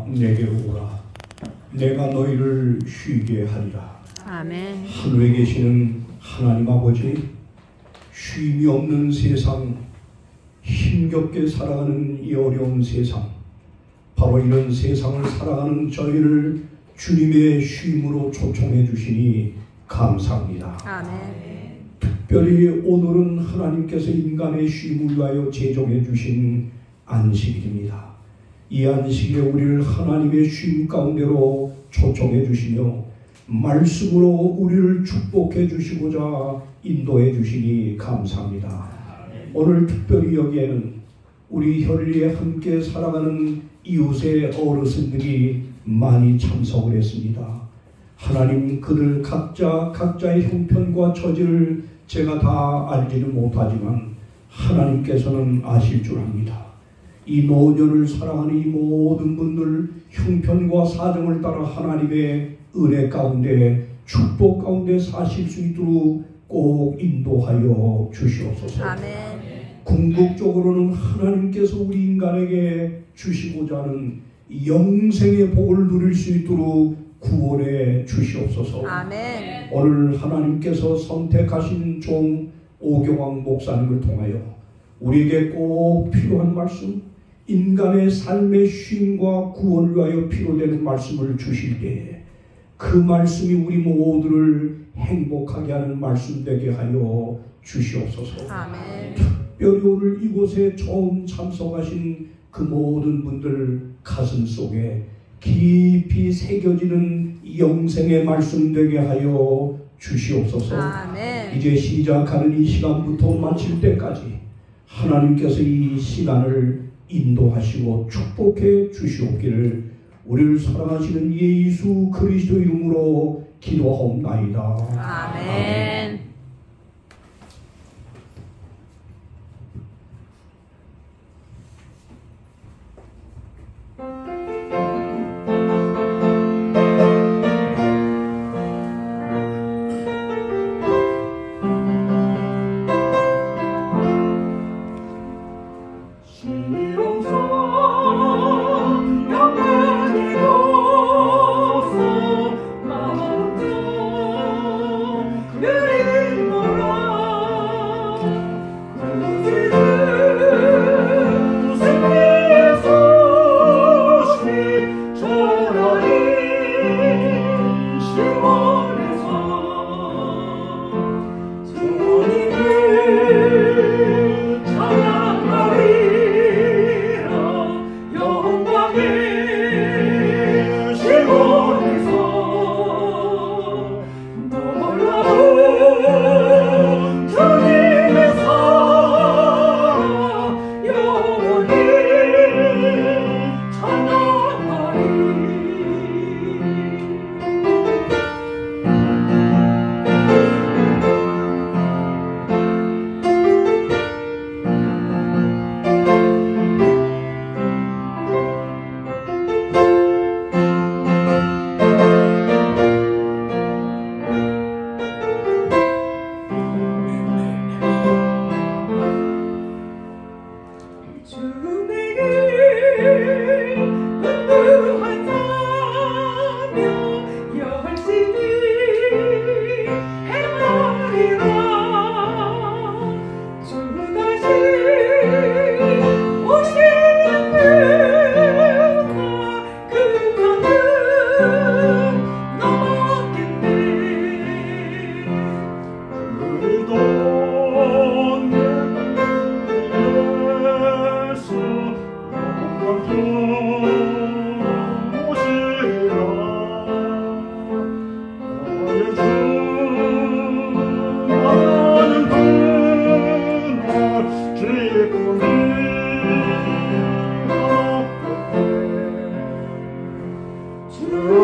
내게로 오라. 내가 너희를 쉬게 하리라. 아멘. 하늘에 계시는 하나님 아버지, 쉼이 없는 세상, 힘겹게 살아가는 이 어려운 세상, 바로 이런 세상을 살아가는 저희를 주님의 쉼으로 초청해 주시니 감사합니다. 아멘. 특별히 오늘은 하나님께서 인간의 쉼을 위하여 제정해 주신 안식일입니다. 이 안식일에 우리를 하나님의 쉼 가운데로 초청해 주시며 말씀으로 우리를 축복해 주시고자 인도해 주시니 감사합니다. 오늘 특별히 여기에는 우리 혈리에 함께 살아가는 이웃의 어르신들이 많이 참석을 했습니다. 하나님, 그들 각자의 형편과 처지를 제가 다 알지는 못하지만 하나님께서는 아실 줄 압니다. 이 노년을 사랑하는 이 모든 분들 형편과 사정을 따라 하나님의 은혜 가운데, 축복 가운데 사실 수 있도록 꼭 인도하여 주시옵소서. 아멘. 궁극적으로는 하나님께서 우리 인간에게 주시고자 하는 영생의 복을 누릴 수 있도록 구원해 주시옵소서. 아멘. 오늘 하나님께서 선택하신 종 오경왕 목사님을 통하여 우리에게 꼭 필요한 말씀, 인간의 삶의 쉼과 구원을 위하여 필요되는 말씀을 주실 때에 그 말씀이 우리 모두를 행복하게 하는 말씀 되게 하여 주시옵소서. 아멘. 특별히 오늘 이곳에 처음 참석하신 그 모든 분들 가슴 속에 깊이 새겨지는 영생의 말씀 되게 하여 주시옵소서. 아멘. 이제 시작하는 이 시간부터 마칠 때까지 하나님께서 이 시간을 인도하시고 축복해 주시옵기를 우리를 사랑하시는 예수 그리스도 이름으로 기도하옵나이다. 아멘.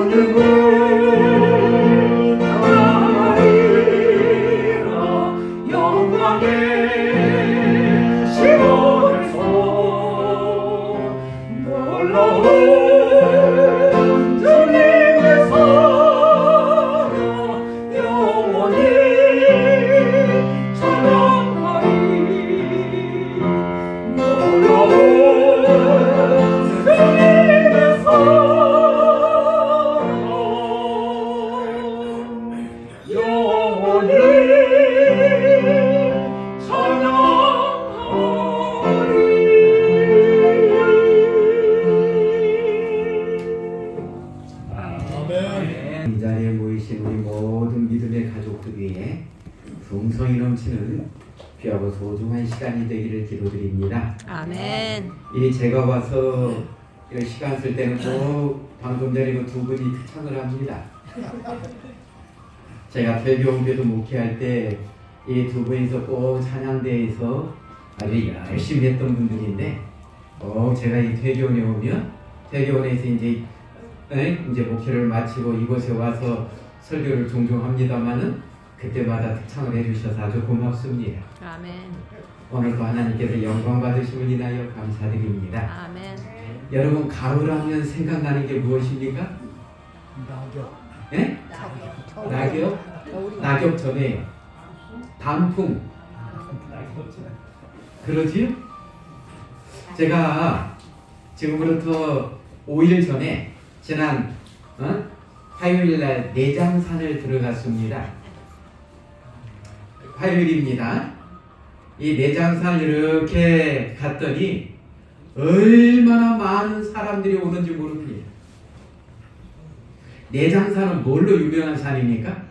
주님의 음성이 넘치는 귀하고 소중한 시간이 되기를 기도드립니다. 아멘. 이 제가 와서 이 시간 쓸 때는 꼭 방금 전에 두 분이 특창을 합니다. 제가 퇴교홍교도 목회할 때 이 두 분이서 꼭 찬양대에서 아주 열심히 했던 분들인데 제가 이 퇴교원에 오면 퇴교원에서 이제 목회를 마치고 이곳에 와서 설교를 종종 합니다만은 그때마다 특창을 해주셔서 아주 고맙습니다. 아멘. 오늘도 하나님께서 영광 받으심을 인하여 감사드립니다. 아멘. 여러분 가을하면 생각나는 게 무엇입니까? 낙엽. 예? 낙엽? 낙엽 전에 단풍. 그러지요? 제가 지금부터 5일 전에 지난 화요일날 내장산을 들어갔습니다. 화요일입니다. 이 내장산 이렇게 갔더니 얼마나 많은 사람들이 오는지 모릅니다. 내장산은 뭘로 유명한 산입니까?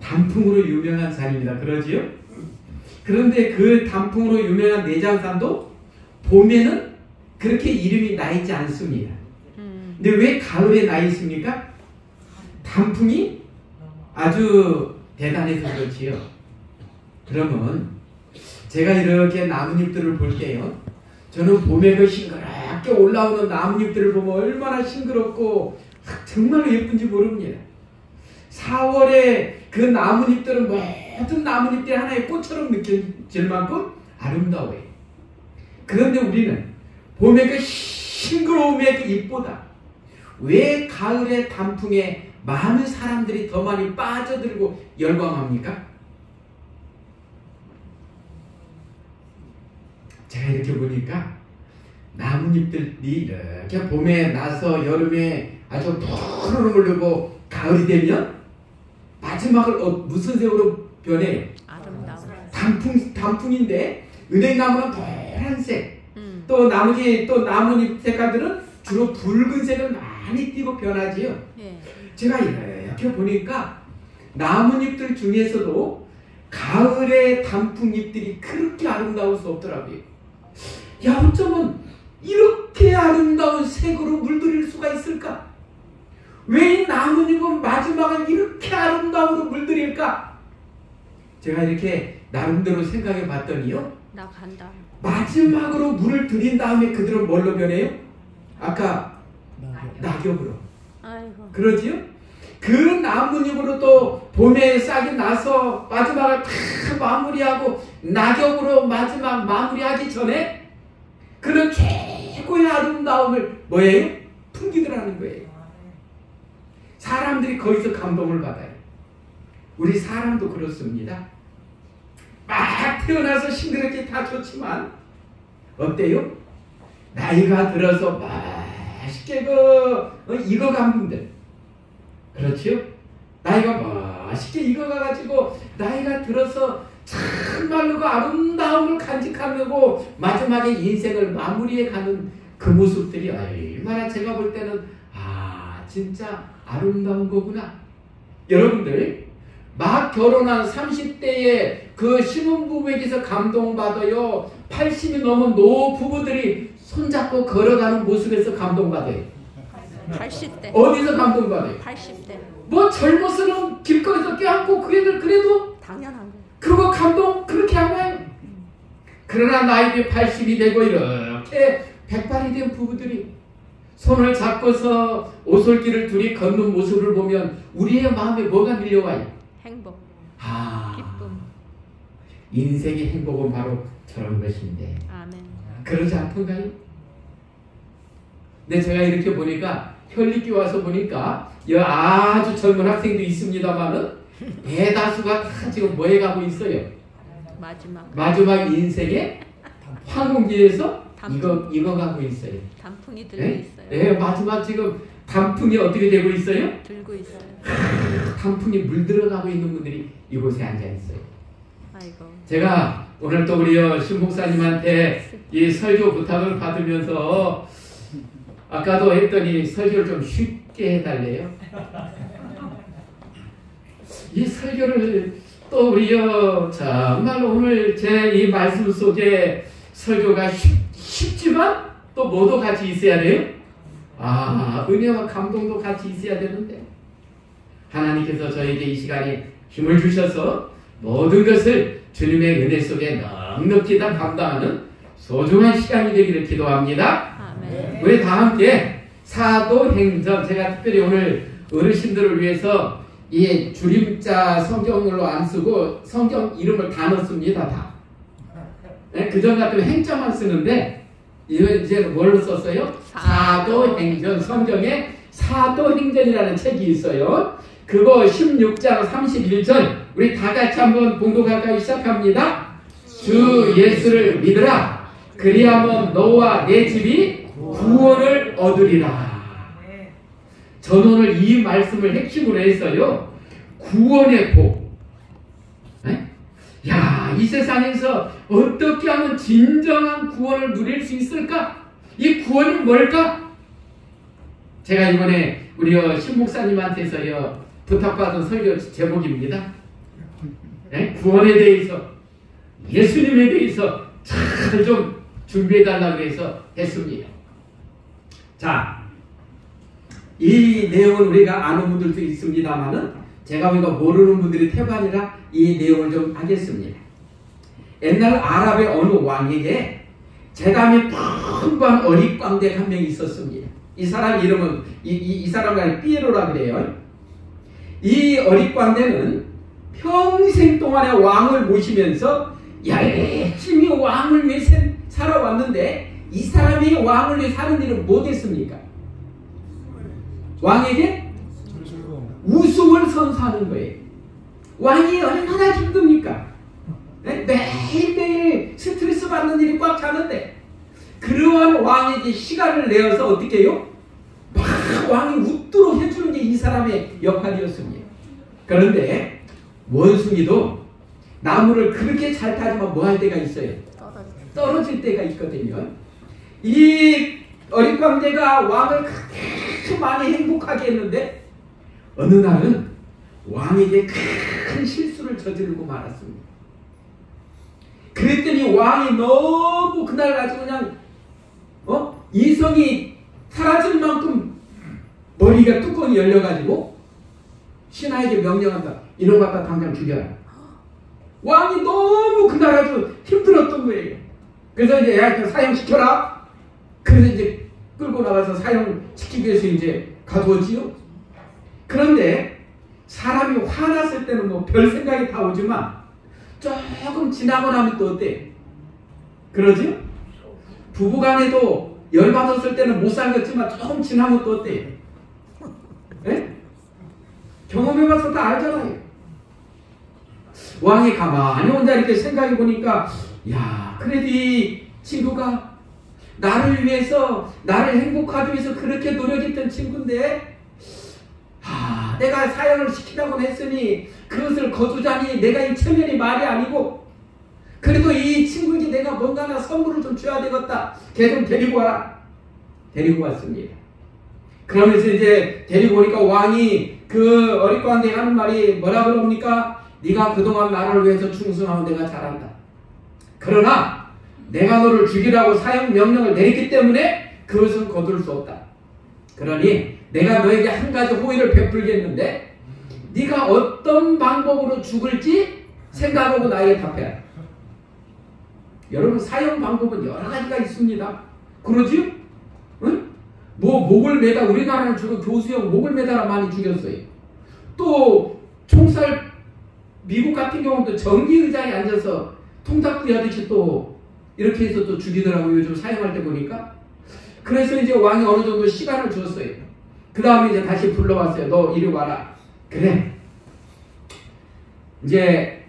단풍으로 유명한 산입니다. 그러지요? 그런데 그 단풍으로 유명한 내장산도 봄에는 그렇게 이름이 나 있지 않습니다. 근데 왜 가을에 나 있습니까? 단풍이 아주 대단해서 그렇지요. 그러면 제가 이렇게 나뭇잎들을 볼 때요, 저는 봄에 그 싱그럽게 올라오는 나뭇잎들을 보면 얼마나 싱그럽고 정말로 예쁜지 모릅니다. 4월에 그 나뭇잎들은 모든 나뭇잎들이 하나의 꽃처럼 느껴질 만큼 아름다워요. 그런데 우리는 봄의 그 싱그러움의 그 잎보다 왜 가을의 단풍에 많은 사람들이 더 많이 빠져들고 열광합니까? 제가 이렇게 보니까 나뭇잎들이 이렇게 봄에 나서 여름에 아주 푸르르 물르고 가을이 되면 마지막을 무슨 색으로 변해요? 아름다워. 단풍인데 은행나무는 노란색, 또 나머지 또 나뭇잎 색깔들은 주로 붉은색을 많이 띠고 변하지요. 예. 제가 이렇게 보니까 나뭇잎들 중에서도 가을의 단풍잎들이 그렇게 아름다울 수 없더라고요. 야, 어쩌면 이렇게 아름다운 색으로 물들일 수가 있을까? 왜 이 나뭇잎은 마지막은 이렇게 아름다움으로 물들일까? 제가 이렇게 나름대로 생각해 봤더니요, 나 간다. 마지막으로 물을 들인 다음에 그들은 뭘로 변해요? 아까 낙엽으로. 아이고. 그러지요? 그 나뭇잎으로 또 봄에 싹이 나서 마지막을 다 마무리하고 낙엽으로 마지막 마무리하기 전에 그는 최고의 아름다움을 뭐예요? 풍기더라는 거예요. 사람들이 거기서 감동을 받아요. 우리 사람도 그렇습니다. 막 태어나서 싱그럽게 다 좋지만 어때요? 나이가 들어서 맛있게 익어간 분들, 그렇지요? 나이가 맛있게 익어가가지고 나이가 들어서 정말로 그 아름다움을 간직하려고 마지막에 인생을 마무리해가는 그 모습들이 얼마나 제가 볼 때는 진짜 아름다운 거구나. 여러분들 막 결혼한 30대의 그 신혼부부에게서 감동받아요. 80이 넘은 노부부들이 손잡고 걸어가는 모습에서 감동받아요. 80대. 어디서 감동받아요? 80대. 뭐 젊어서는 길거리에서 껴안고 그 애들 그래도 당연한 거. 그거 감동 그렇게 한 거예요. 그러나 나이가 80이 되고 이렇게 백발이 된 부부들이 손을 잡고서 오솔길을 둘이 걷는 모습을 보면 우리의 마음에 뭐가 밀려와요? 행복. 기쁨. 인생의 행복은 바로 저런 것인데 아멘. 그러지 않던가요? 근데 제가 이렇게 보니까 현리기 와서 보니까 아주 젊은 학생도 있습니다만은 대다수가 다 지금 뭐 해가고 있어요? 마지막 인생의 황혼기에서 익어가고 있어요. 단풍이 들고 네? 있어요. 네, 마지막 지금 단풍이 어떻게 되고 있어요? 들고 있어요. 단풍이 물들어가고 있는 분들이 이곳에 앉아 있어요. 아이고. 제가 오늘 또 우리 신목사님한테 이 설교 부탁을 받으면서 아까도 했더니 설교를 좀 쉽게 해달래요. 이 설교를 또 우리요 정말 오늘 제 이 말씀 속에 설교가 쉽지만 또 뭐도 같이 있어야 돼요? 은혜와 감동도 같이 있어야 되는데 하나님께서 저에게 이 시간에 힘을 주셔서 모든 것을 주님의 은혜 속에 넉넉히 다 감당하는 소중한 시간이 되기를 기도합니다. 아멘. 우리 다 함께 사도행전, 제가 특별히 오늘 어르신들을 위해서 이 줄임자 성경으로 안 쓰고 성경 이름을 다 넣습니다. 다. 네, 그전 같으면 행자만 쓰는데 이건 이제 뭘로 썼어요? 사도행전. 성경에 사도행전이라는 책이 있어요. 그거 16장 31절 우리 다 같이 한번 봉독할까요? 시작합니다. 주 예수를 믿으라. 그리하면 너와 내 집이 구원을 얻으리라. 저는 오늘 이 말씀을 핵심으로 해서요. 구원의 복. 네? 야, 이 세상에서 어떻게 하면 진정한 구원을 누릴 수 있을까? 이 구원이 뭘까? 제가 이번에 우리 신목사님한테서요 부탁받은 설교 제목입니다. 네? 구원에 대해서, 예수님에 대해서 잘 좀 준비해달라고 해서 했습니다. 자, 이 내용을 우리가 아는 분들도 있습니다만은 제가 우리가 모르는 분들이 태반이라 이 내용을 좀 하겠습니다. 옛날 아랍의 어느 왕에게 재담이 풍부한 어릿광대 한 명이 있었습니다. 이 사람 이름은 이 사람이 삐에로라 그래요. 이 어릿광대는 평생 동안에 왕을 모시면서 열심히 왕을 위해 살아왔는데 이 사람이 왕을 위해 사는 일을 못했습니까? 왕에게 우승을 선사하는 거예요. 왕이 얼마나 힘듭니까? 네? 매일매일 스트레스 받는 일이 꽉 차는데 그러한 왕에게 시간을 내어서 어떻게 해요? 막 왕이 웃도록 해주는 게 이 사람의 역할이었습니다. 그런데 원숭이도 나무를 그렇게 잘 타지만 뭐 할 때가 있어요? 떨어질 때가 있거든요. 이 어릿광대가 왕을 그렇게 많이 행복하게 했는데 어느 날은 왕에게 큰 실수를 저지르고 말았습니다. 그랬더니 왕이 너무 그날 가지고 그냥 이성이 사라질 만큼 머리가 뚜껑이 열려가지고 신하에게 명령한다. 이놈 갖다 당장 죽여라. 왕이 너무 그날 아주 힘들었던 거예요. 그래서 이제 애한테 사형시켜라. 그래서 이제 끌고 나가서 사형시키기 위해서 이제 가두었지요. 그런데 사람이 화났을 때는 뭐 별 생각이 다 오지만 조금 지나고 나면 또 어때? 그러죠? 부부간에도 열받았을 때는 못 살겠지만 조금 지나면 또 어때요? 네? 경험해봐서 다 알잖아요. 왕이 가만히 혼자 이렇게 생각해 보니까 야, 그래도 이 친구가 나를 위해서, 나를 행복하기 위해서 그렇게 노력했던 친구인데 내가 사형을 시키라고 했으니 그것을 거두자니 내가 이 체면이 말이 아니고 그래도 이 친구에게 내가 뭔가 하나 선물을 좀 줘야 되겠다. 걔 좀 데리고 와라. 데리고 왔습니다. 그러면서 이제 데리고 오니까 왕이 그 어릿광대 하는 말이 뭐라 그럽니까? 네가 그동안 나를 위해서 충성하면 내가 잘한다. 그러나 내가 너를 죽이라고 사형 명령을 내렸기 때문에 그것은 거둘 수 없다. 그러니 내가 너에게 한 가지 호의를 베풀겠는데 네가 어떤 방법으로 죽을지 생각하고 나에게 답해라. 여러분 사형 방법은 여러 가지가 있습니다. 그러지요? 응? 뭐 목을 매다 우리나라는 주로 교수형 목을 매달아 많이 죽였어요. 또 총살 미국 같은 경우도 전기 의자에 앉아서 통닭구이 하듯이 또 이렇게 해서 또 죽이더라고요. 요즘 사용할 때 보니까. 그래서 이제 왕이 어느 정도 시간을 줬어요. 그 다음에 이제 다시 불러왔어요. 너 이리 와라. 그래. 이제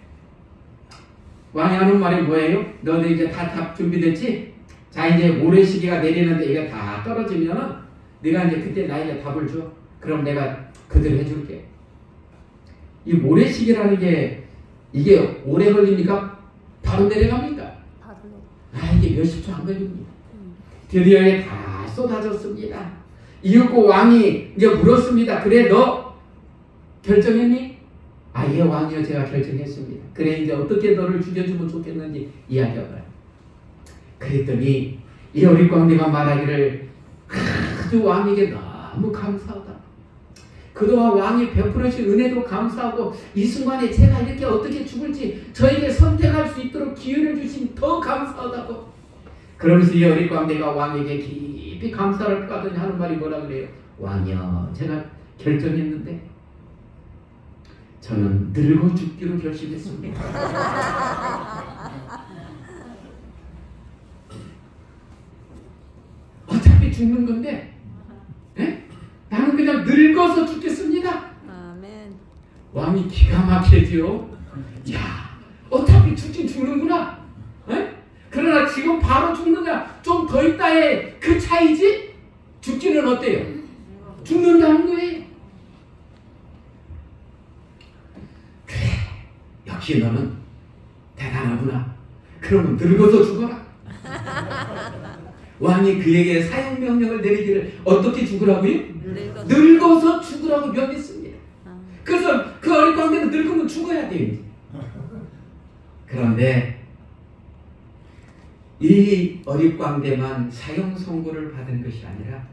왕이 하는 말이 뭐예요? 너도 이제 다 준비됐지? 자, 이제 모래시계가 내리는데 이게 다 떨어지면은 네가 이제 그때 나에게 답을 줘. 그럼 내가 그대로 해줄게. 이 모래시계라는 게 이게 오래 걸립니까? 바로 내려갑니까? 이게 몇십 초 안 걸립니다. 드디어 다 쏟아졌습니다. 이윽고 왕이 이제 물었습니다. 그래 너 결정했니? 아예 왕이여 제가 결정했습니다. 그래 이제 어떻게 너를 죽여주면 좋겠는지 이야기해봐요. 그랬더니 이 어린 광대가 말하기를 아주 왕에게 너무 감사하다. 그동안 왕이 베풀어주신 은혜도 감사하고 이 순간에 제가 이렇게 어떻게 죽을지 저에게 선택할 수 있도록 기회를 주신 더 감사하다고. 그러면서 이 어린 광대가 왕에게 깊이 감사를 하더니 하는 말이 뭐라 그래요? 왕이여 제가 결정했는데 저는 늙어 죽기로 결심했습니다. 어차피 죽는 건데 나는 그냥 늙어서 죽겠습니다. 아멘. 왕이 기가 막히지요. 야, 어차피 죽긴 죽는구나. 그러나 지금 바로 죽느냐 좀 더 있다의 그 차이지. 죽기는 어때요? 죽는다는 거예요. 그래, 역시 너는 대단하구나. 그러면 늙어서 죽어라. 왕이 그에게 사형명령을 내리기를 어떻게 죽으라고요? 늙어서 죽으라고 명했습니다. 그래서 그 어린 광대는 늙으면 죽어야 돼요. 그런데 이 어린 광대만 사형 선고를 받은 것이 아니라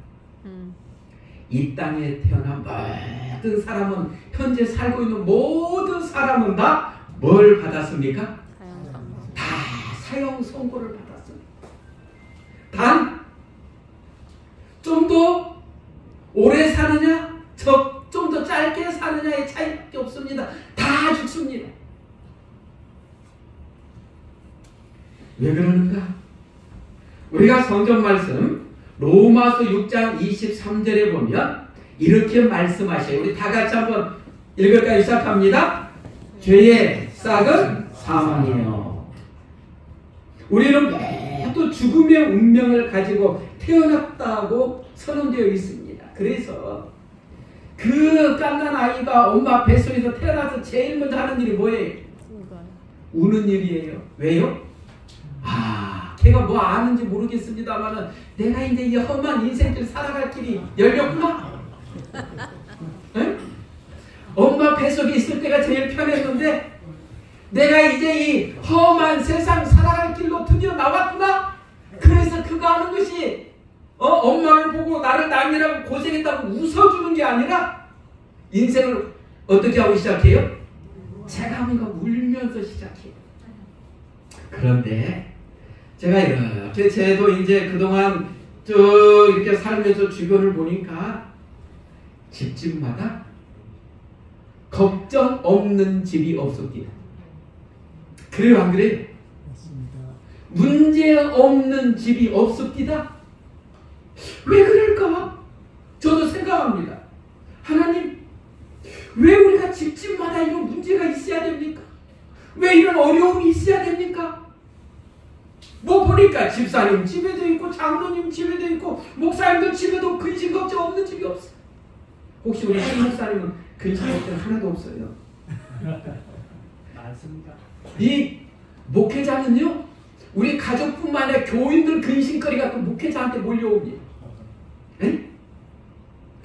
이 땅에 태어난 모든 사람은, 현재 살고 있는 모든 사람은 다 뭘 받았습니까? 다 사형 선고를 받았습니다. 단 좀 더 오래 사느냐, 좀 더 짧게 사느냐의 차이밖에 없습니다. 다 죽습니다. 왜 그러는가? 우리가 성경 말씀 로마서 6장 23절에 보면 이렇게 말씀하셔요. 우리 다 같이 한번 읽을까요? 시작합니다. 죄의 싹은 사망이에요. 우리는 모두 죽음의 운명을 가지고 태어났다고 선언되어 있습니다. 그래서 그 갓난 아이가 엄마 뱃속에서 태어나서 제일 먼저 하는 일이 뭐예요? 우는 일이에요. 왜요? 걔가 뭐 아는지 모르겠습니다만은 내가 이제 이 험한 인생길 살아갈 길이 열렸구나. 응? 엄마 뱃속에 있을 때가 제일 편했는데 내가 이제 이 험한 세상 살아갈 길로 드디어 나왔구나. 그래서 그가 하는 것이 엄마를 보고 나를 남이라고 고생했다고 웃어주는 게 아니라 인생을 어떻게 하고 시작해요? 체감이가 울면서 시작해요. 그런데 제가 이렇게 쟤도 이제 그동안 쭉 이렇게 살면서 주변을 보니까 집집마다 걱정 없는 집이 없습니다. 그래요, 안 그래요? 맞습니다. 문제 없는 집이 없습니다. 왜 그럴까? 저도 생각합니다. 하나님, 왜 우리가 집집마다 이런 문제가 있어야 됩니까? 왜 이런 어려움이 있어야 됩니까? 뭐 보니까 집사님 집에도 있고 장로님 집에도 있고 목사님들 집에도 근심 걱정 없는 집이 없어요. 혹시 우리 신 목사님은 근심 걱정 하나도 없어요? 맞습니다. 이 목회자는요, 우리 가족뿐만 아니라 교인들 근심거리가 또 목회자한테 몰려옵니다. 에?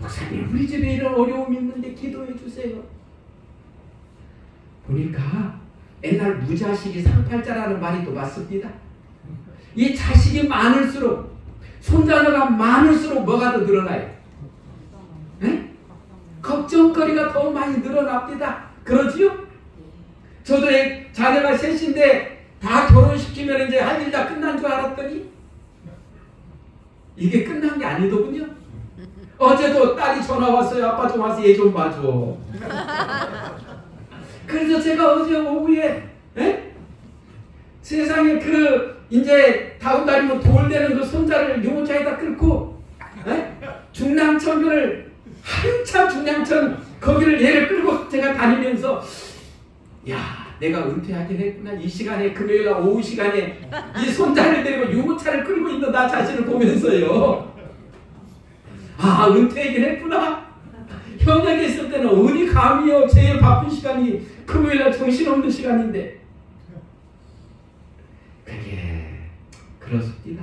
목사님, 우리 집에 이런 어려움이 있는데 기도해 주세요. 보니까 옛날 무자식이 상팔자라는 말이 또 맞습니다. 이 자식이 많을수록, 손자녀가 많을수록 뭐가 더 늘어나요? 에? 걱정거리가 더 많이 늘어납니다. 그러지요? 저도 자녀가 셋인데 다 결혼시키면 이제 할 일 다 끝난 줄 알았더니 이게 끝난 게 아니더군요. 어제도 딸이 전화 왔어요. 아빠 좀 와서 얘 좀 봐줘. 그래서 제가 어제 오후에 세상에 이제 다음 달이면 돌되는 그 손자를 유모차에다 끌고 중랑천을 한참 중랑천 거기를 얘를 끌고 제가 다니면서 야, 내가 은퇴하긴 했구나. 이 시간에 금요일날 오후 시간에 이 손자를 데리고 유모차를 끌고 있는 나 자신을 보면서요. 아, 은퇴하긴 했구나. 현역에 있을 때는 어디 감이요. 제일 바쁜 시간이 금요일날 정신없는 시간인데. 그게 그렇습니다.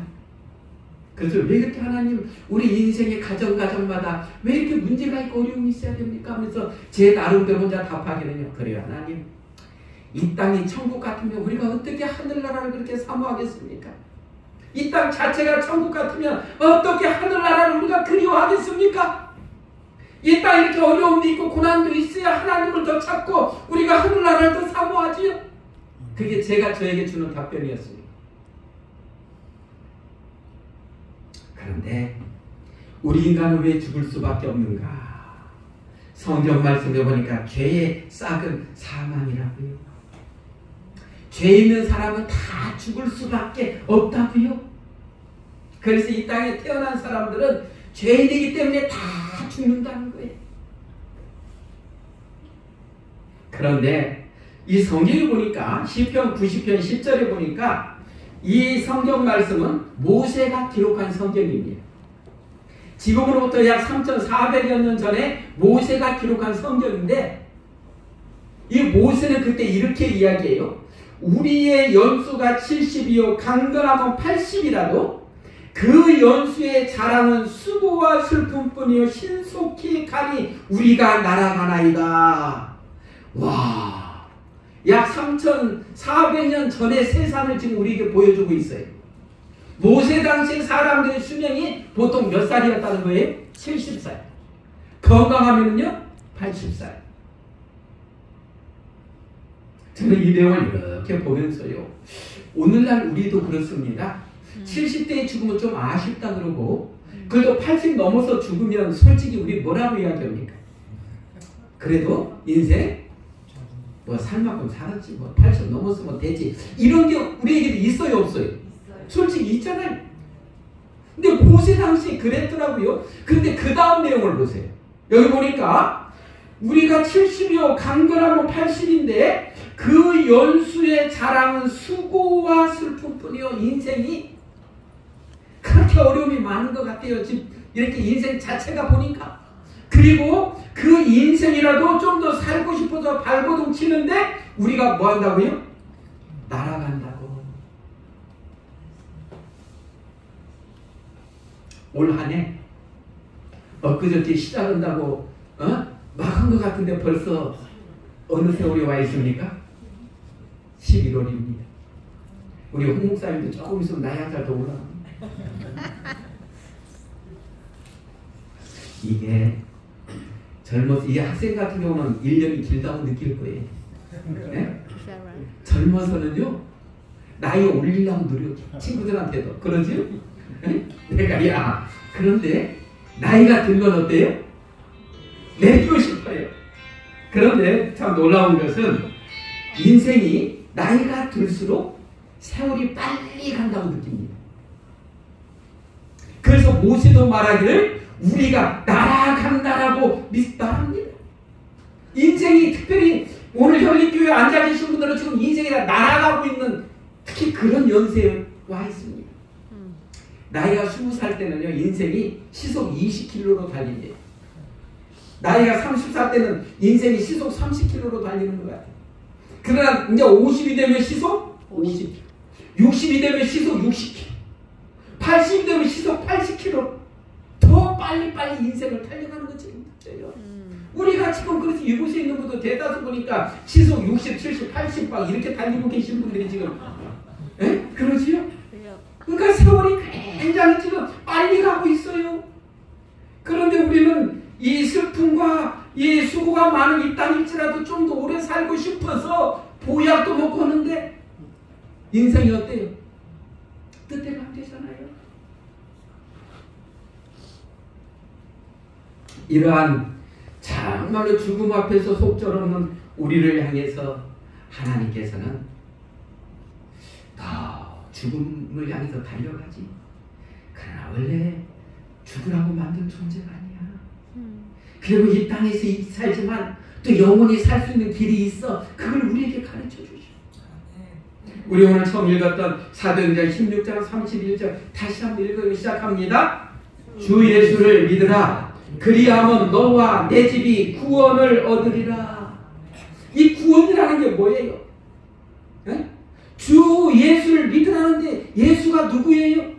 그래서 왜 이렇게 하나님 우리 인생의 가정마다 왜 이렇게 문제가 있고 어려움이 있어야 됩니까? 하면서 제 나름대로 혼자 답하기는요. 그래요 하나님, 이 땅이 천국 같으면 우리가 어떻게 하늘나라를 그렇게 사모하겠습니까? 이 땅 자체가 천국 같으면 어떻게 하늘나라를 우리가 그리워하겠습니까? 이 땅에 이렇게 어려움도 있고 고난도 있어야 하나님을 더 찾고 우리가 하늘나라를 더 사모하지요. 그게 제가 저에게 주는 답변이었습니다. 그런데 우리 인간은 왜 죽을 수밖에 없는가? 성경 말씀에 보니까 죄의 싹은 사망이라고요. 죄 있는 사람은 다 죽을 수밖에 없다고요. 그래서 이 땅에 태어난 사람들은 죄인이기 때문에 다 죽는다는 거예요. 그런데 이 성경에 보니까 시편 90편 10절에 보니까 이 성경 말씀은 모세가 기록한 성경입니다. 지금으로부터 약 3,400여 년 전에 모세가 기록한 성경인데 이 모세는 그때 이렇게 이야기해요. 우리의 연수가 70이요 강건함은 80이라도 그 연수의 자랑은 수고와 슬픔뿐이요 신속히 가니 우리가 날아가나이다. 와, 약 3,400년 전의 세상을 지금 우리에게 보여주고 있어요. 모세 당시 사람들의 수명이 보통 몇 살이었다는 거예요? 70살. 건강하면요 80살. 저는 이 내용을 이렇게 보면서요, 오늘날 우리도 그렇습니다. 70대에 죽으면 좀 아쉽다 그러고, 그래도 80 넘어서 죽으면 솔직히 우리 뭐라고 이야기합니까? 그래도 인생 뭐 살 만큼 살았지, 뭐 80 넘었으면 되지, 이런 게 우리에게도 있어요 없어요? 솔직히 있잖아요. 근데 모세 당시에 그랬더라고요. 근데 그 다음 내용을 보세요. 여기 보니까 우리가 70이요 강건하면 80인데 그 연수의 자랑은 수고와 슬픔뿐이요. 인생이 그렇게 어려움이 많은 것 같아요. 지금 이렇게 인생 자체가 보니까. 그리고 그 인생이라도 좀 더 살고 싶어서 발버둥 치는데 우리가 뭐 한다고요? 날아간다고. 올 한 해 엊그저께 시작한다고 막 한 것 같은데 벌써 어느 세월이 와 있습니까? 11월입니다. 우리 홍 목사님도 조금 있으면 나이 한 살 더 올라갑니다. 이게 젊어서, 이 학생 같은 경우는 1년이 길다고 느낄 거예요. 네? 젊어서는요 나이 올리려고 노력, 친구들한테도 그러지요? 네? 내가 야, 그런데 나이가 들면 어때요? 내리고 싶어요. 그런데 참 놀라운 것은 인생이 나이가 들수록 세월이 빨리 간다고 느낍니다. 그래서 모세도 말하기를 우리가 날아간다라고 말합니다. 인생이, 특별히 오늘 현립교회에 앉아 계신 분들은 지금 인생이 날아가고 있는 특히 그런 연세에 와 있습니다. 나이가 20살 때는요 인생이 시속 20km로 달린대요. 나이가 30살 때는 인생이 시속 30km로 달리는 것 같아요. 그러나 이제 50이 되면 시속 50km, 60이 되면 시속 60km, 80이 되면 시속 80km 더 빨리빨리 인생을 달려가는 거 지금 문제예요. 우리가 지금 그래서 이곳에 있는 분도 대다수 보니까 시속 60, 70, 80 막 이렇게 달리고 계신 분들이 지금 그러지요? 그러니까 세월이 굉장히 지금 빨리 가고 있어요. 그런데 우리는 이 슬픔과 이 수고가 많은 이 땅일지라도 좀 더 오래 살고 싶어서 보약도 먹고 하는데 인생이 어때요? 뜻대로 안 되잖아요. 이러한 정말로 죽음 앞에서 속절없는 우리를 향해서 하나님께서는 더 죽음을 향해서 달려가지. 그러나 원래 죽으라고 만든 존재가 아니야. 그리고 이 땅에서 살지만 또 영원히 살 수 있는 길이 있어. 그걸 우리에게 가르쳐 주죠. 우리 오늘 처음 읽었던 사도행전 16장 31절 다시 한번 읽기 시작합니다. 주 예수를 믿으라. 그리하면 너와 내 집이 구원을 얻으리라. 이 구원이라는 게 뭐예요? 주 예수를 믿으라는데 예수가 누구예요?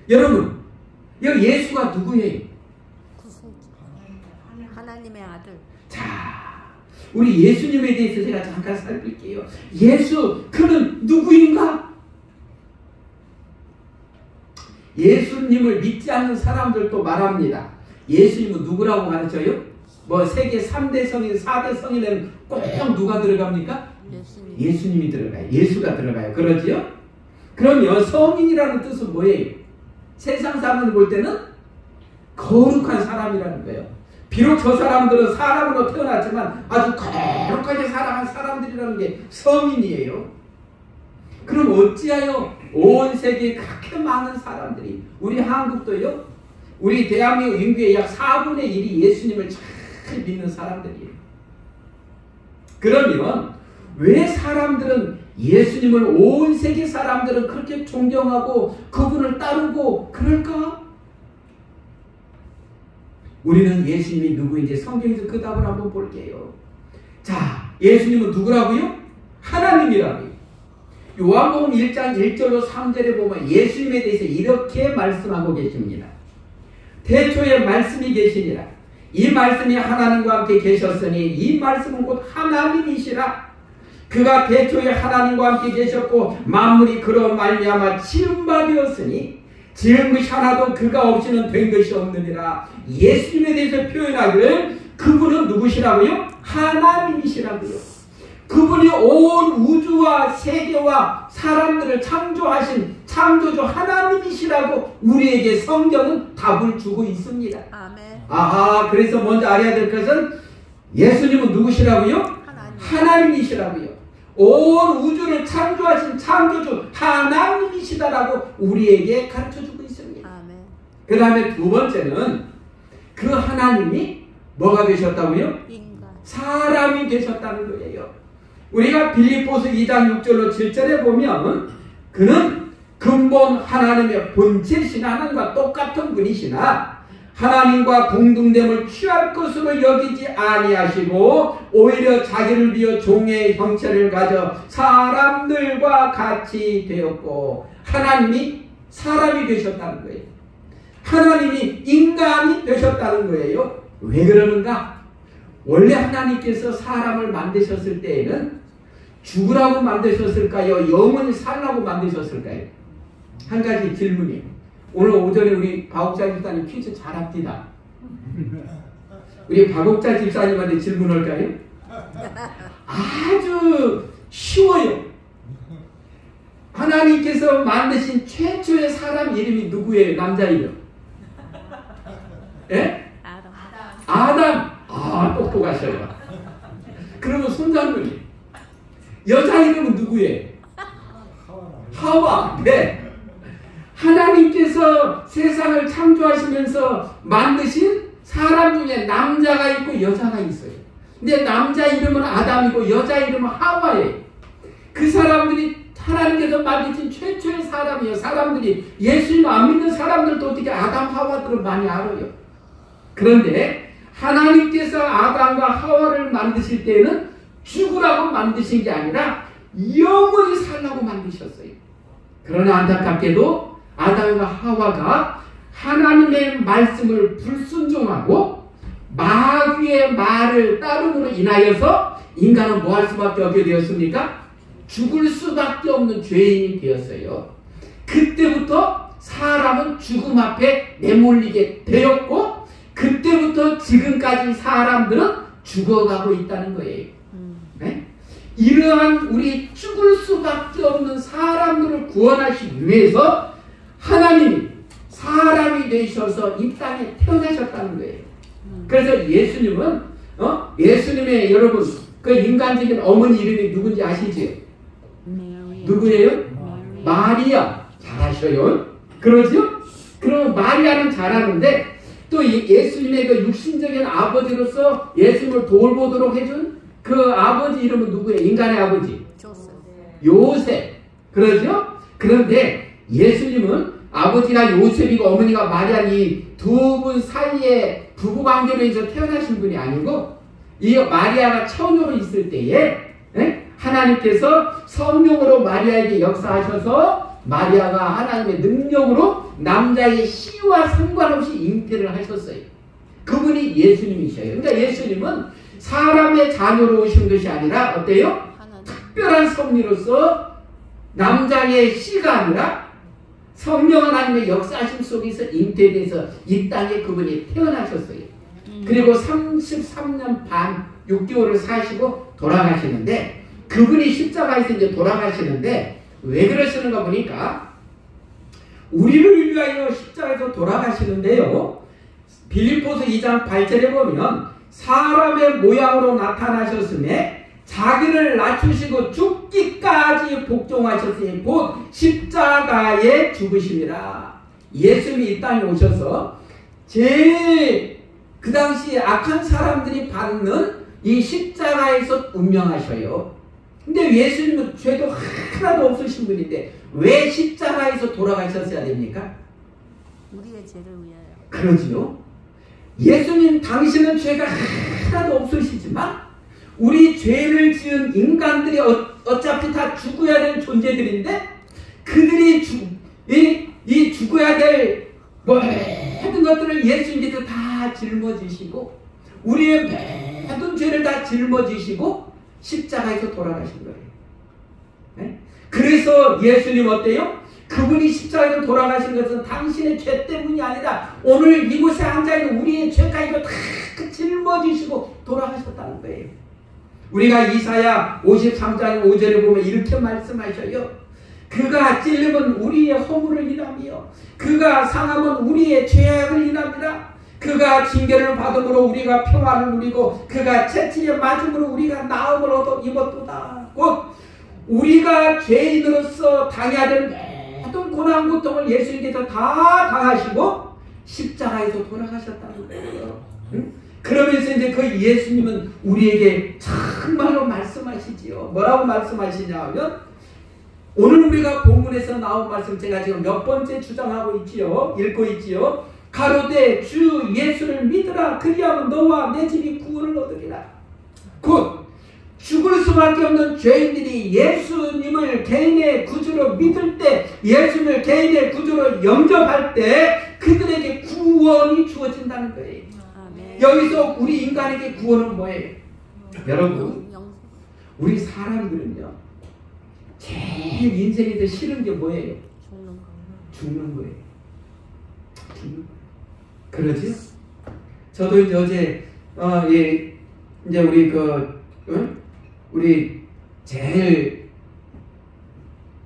여러분, 여기 예수가 누구예요? 하나님의 아들. 자, 우리 예수님에 대해서 제가 잠깐 살필게요. 예수, 그는 누구인가? 예수님을 믿지 않는 사람들도 말합니다. 예수님은 누구라고 가르쳐요? 뭐 세계 3대 성인, 4대 성인에는 꼭 누가 들어갑니까? 예수님이 들어가요. 예수가 들어가요. 그러지요? 그러면 성인이라는 뜻은 뭐예요? 세상 사람을 볼 때는 거룩한 사람이라는 거예요. 비록 저 사람들은 사람으로 태어났지만 아주 거룩하게 살아간 사람들이라는 게 성인이에요. 그럼 어찌하여 온 세계에 그렇게 많은 사람들이, 우리 한국도요, 우리 대한민국 인구의 약 4분의 1이 예수님을 잘 믿는 사람들이에요. 그러면 왜 사람들은 예수님을, 온 세계 사람들은 그렇게 존경하고 그분을 따르고 그럴까? 우리는 예수님이 누구인지 성경에서 그 답을 한번 볼게요. 자, 예수님은 누구라고요? 하나님이라고요. 요한복음 1장 1절로 3절에 보면 예수님에 대해서 이렇게 말씀하고 계십니다. 태초에 말씀이 계시니라. 이 말씀이 하나님과 함께 계셨으니 이 말씀은 곧 하나님이시라. 그가 태초에 하나님과 함께 계셨고 만물이 그로 말미암아 지은 바 되었으니 지은 것이 하나도 그가 없이는 된 것이 없느니라. 예수님에 대해서 표현하기를 그분은 누구시라고요? 하나님이시라고요. 그분이 온 우주와 세계와 사람들을 창조하신 창조주 하나님이시라고 우리에게 성경은 답을 주고 있습니다. 아멘. 아하, 그래서 먼저 알아야 될 것은 예수님은 누구시라고요? 하나님이시라고요. 온 우주를 창조하신 창조주 하나님이시다라고 우리에게 가르쳐주고 있습니다. 아멘. 그 다음에 두 번째는 그 하나님이 뭐가 되셨다고요? 인간. 사람이 되셨다는 거예요. 우리가 빌립보서 2장 6절로 7절에 보면 그는 근본 하나님의 본체신 하나님과 똑같은 분이시나 하나님과 동등됨을 취할 것으로 여기지 아니하시고 오히려 자기를 비워 종의 형체를 가져 사람들과 같이 되었고, 하나님이 사람이 되셨다는 거예요. 하나님이 인간이 되셨다는 거예요. 왜 그러는가? 원래 하나님께서 사람을 만드셨을 때에는 죽으라고 만드셨을까요? 영원히 살라고 만드셨을까요? 한 가지 질문이에요. 오늘 오전에 우리 박옥자 집사님 퀴즈 잘합니다. 우리 박옥자 집사님한테 질문할까요? 아주 쉬워요. 하나님께서 만드신 최초의 사람 이름이 누구예요? 남자 이름. 예? 아담. 아, 똑똑하셔요. 그러면 손장군이 여자 이름은 누구예요? 하와. 네. 하나님께서 세상을 창조하시면서 만드신 사람 중에 남자가 있고 여자가 있어요. 근데 남자 이름은 아담이고 여자 이름은 하와예요. 그 사람들이 하나님께서 만드신 최초의 사람이에요. 사람들이 예수님 안 믿는 사람들도 어떻게 아담 하와들을 많이 알아요. 그런데 하나님께서 아담과 하와를 만드실 때는 죽으라고 만드신 게 아니라 영원히 살라고 만드셨어요. 그러나 안타깝게도 아담과 하와가 하나님의 말씀을 불순종하고 마귀의 말을 따름으로 인하여서 인간은 뭐 할 수밖에 없게 되었습니까? 죽을 수밖에 없는 죄인이 되었어요. 그때부터 사람은 죽음 앞에 내몰리게 되었고, 그때부터 지금까지 사람들은 죽어가고 있다는 거예요. 네? 이러한 우리 죽을 수밖에 없는 사람들을 구원하시기 위해서 하나님이 사람이 되셔서 이 땅에 태어나셨다는 거예요. 그래서 예수님은 예수님의 여러분 그 인간적인 어머니 이름이 누군지 아시죠? 누구예요? 마리아. 잘하셔요. 그러죠? 그럼 마리아는 잘하는데 또 예수님의 그 육신적인 아버지로서 예수님을 돌보도록 해준 그 아버지 이름은 누구예요? 인간의 아버지 요셉. 그러죠? 그런데 예수님은 아버지가 요셉이고 어머니가 마리아니 두 분 사이에 부부관계에서 태어나신 분이 아니고, 이 마리아가 처녀로 있을 때에 하나님께서 성령으로 마리아에게 역사하셔서 마리아가 하나님의 능력으로 남자의 씨와 상관없이 잉태를 하셨어요. 그분이 예수님이셔요. 그러니까 예수님은 사람의 자녀로 오신 것이 아니라 어때요? 특별한 섭리로서 남자의 씨가 아니라 성령 하나님의 역사심 속에서 잉태돼서 이 땅에 그분이 태어나셨어요. 그리고 33년 반 6개월을 사시고 돌아가시는데, 그분이 십자가에서 이제 돌아가시는데 왜 그러시는가 보니까 우리를 위하여 십자가에서 돌아가시는데요, 빌립보서 2장 8절에 보면 사람의 모양으로 나타나셨음에 자기를 낮추시고 죽기까지 복종하셨으니 곧 십자가에 죽으심이라. 예수님이 이 땅에 오셔서 제일 그 당시 악한 사람들이 받는 이 십자가에서 운명하셔요. 근데 예수님은 죄도 하나도 없으신 분인데 왜 십자가에서 돌아가셨어야 됩니까? 우리의 죄를 위하여. 그러지요. 예수님 당신은 죄가 하나도 없으시지만 우리 죄를 지은 인간들이 어차피 다 죽어야 될 존재들인데 그들이 이 죽어야 될 모든 것들을 예수님께서 다 짊어지시고 우리의 모든 죄를 다 짊어지시고 십자가에서 돌아가신 거예요. 네? 그래서 예수님 어때요? 그분이 십자가에서 돌아가신 것은 당신의 죄 때문이 아니라 오늘 이곳에 앉아있는 우리의 죄까지도 다 짊어지시고 돌아가셨다는 거예요. 우리가 이사야 53장 5절에 보면 이렇게 말씀하셔요. 그가 찔림은 우리의 허물을 인하며 그가 상함은 우리의 죄악을 인합니다. 그가 징계를 받음으로 우리가 평안을 누리고 그가 채찍에 맞음으로 우리가 나음을 얻어 입었도다. 곧 우리가 죄인으로서 당해야 될 모든 고난 고통을 예수님께서 다 당하시고 십자가에서 돌아가셨다는 거예요. 응? 그러면서 이제 그 예수님은 우리에게 정말로 말씀하시지요. 뭐라고 말씀하시냐 하면 오늘 우리가 본문에서 나온 말씀 제가 지금 몇 번째 주장하고 있지요. 읽고 있지요. 가로되 주 예수를 믿으라. 그리하면 너와 내 집이 구원을 얻으리라. 곧 죽을 수밖에 없는 죄인들이 예수님을 개인의 구주로 믿을 때, 예수님을 개인의 구주로 영접할 때 그들에게 구원이 주어진다는 거예요. 아멘. 여기서 우리 인간에게 구원은 뭐예요? 여러분, 우리 사람들은요 제일 인생에서 싫은 게 뭐예요? 죽는 거예요. 죽는 거예요. 그러지? 저도 이제 어제 이제 우리 제일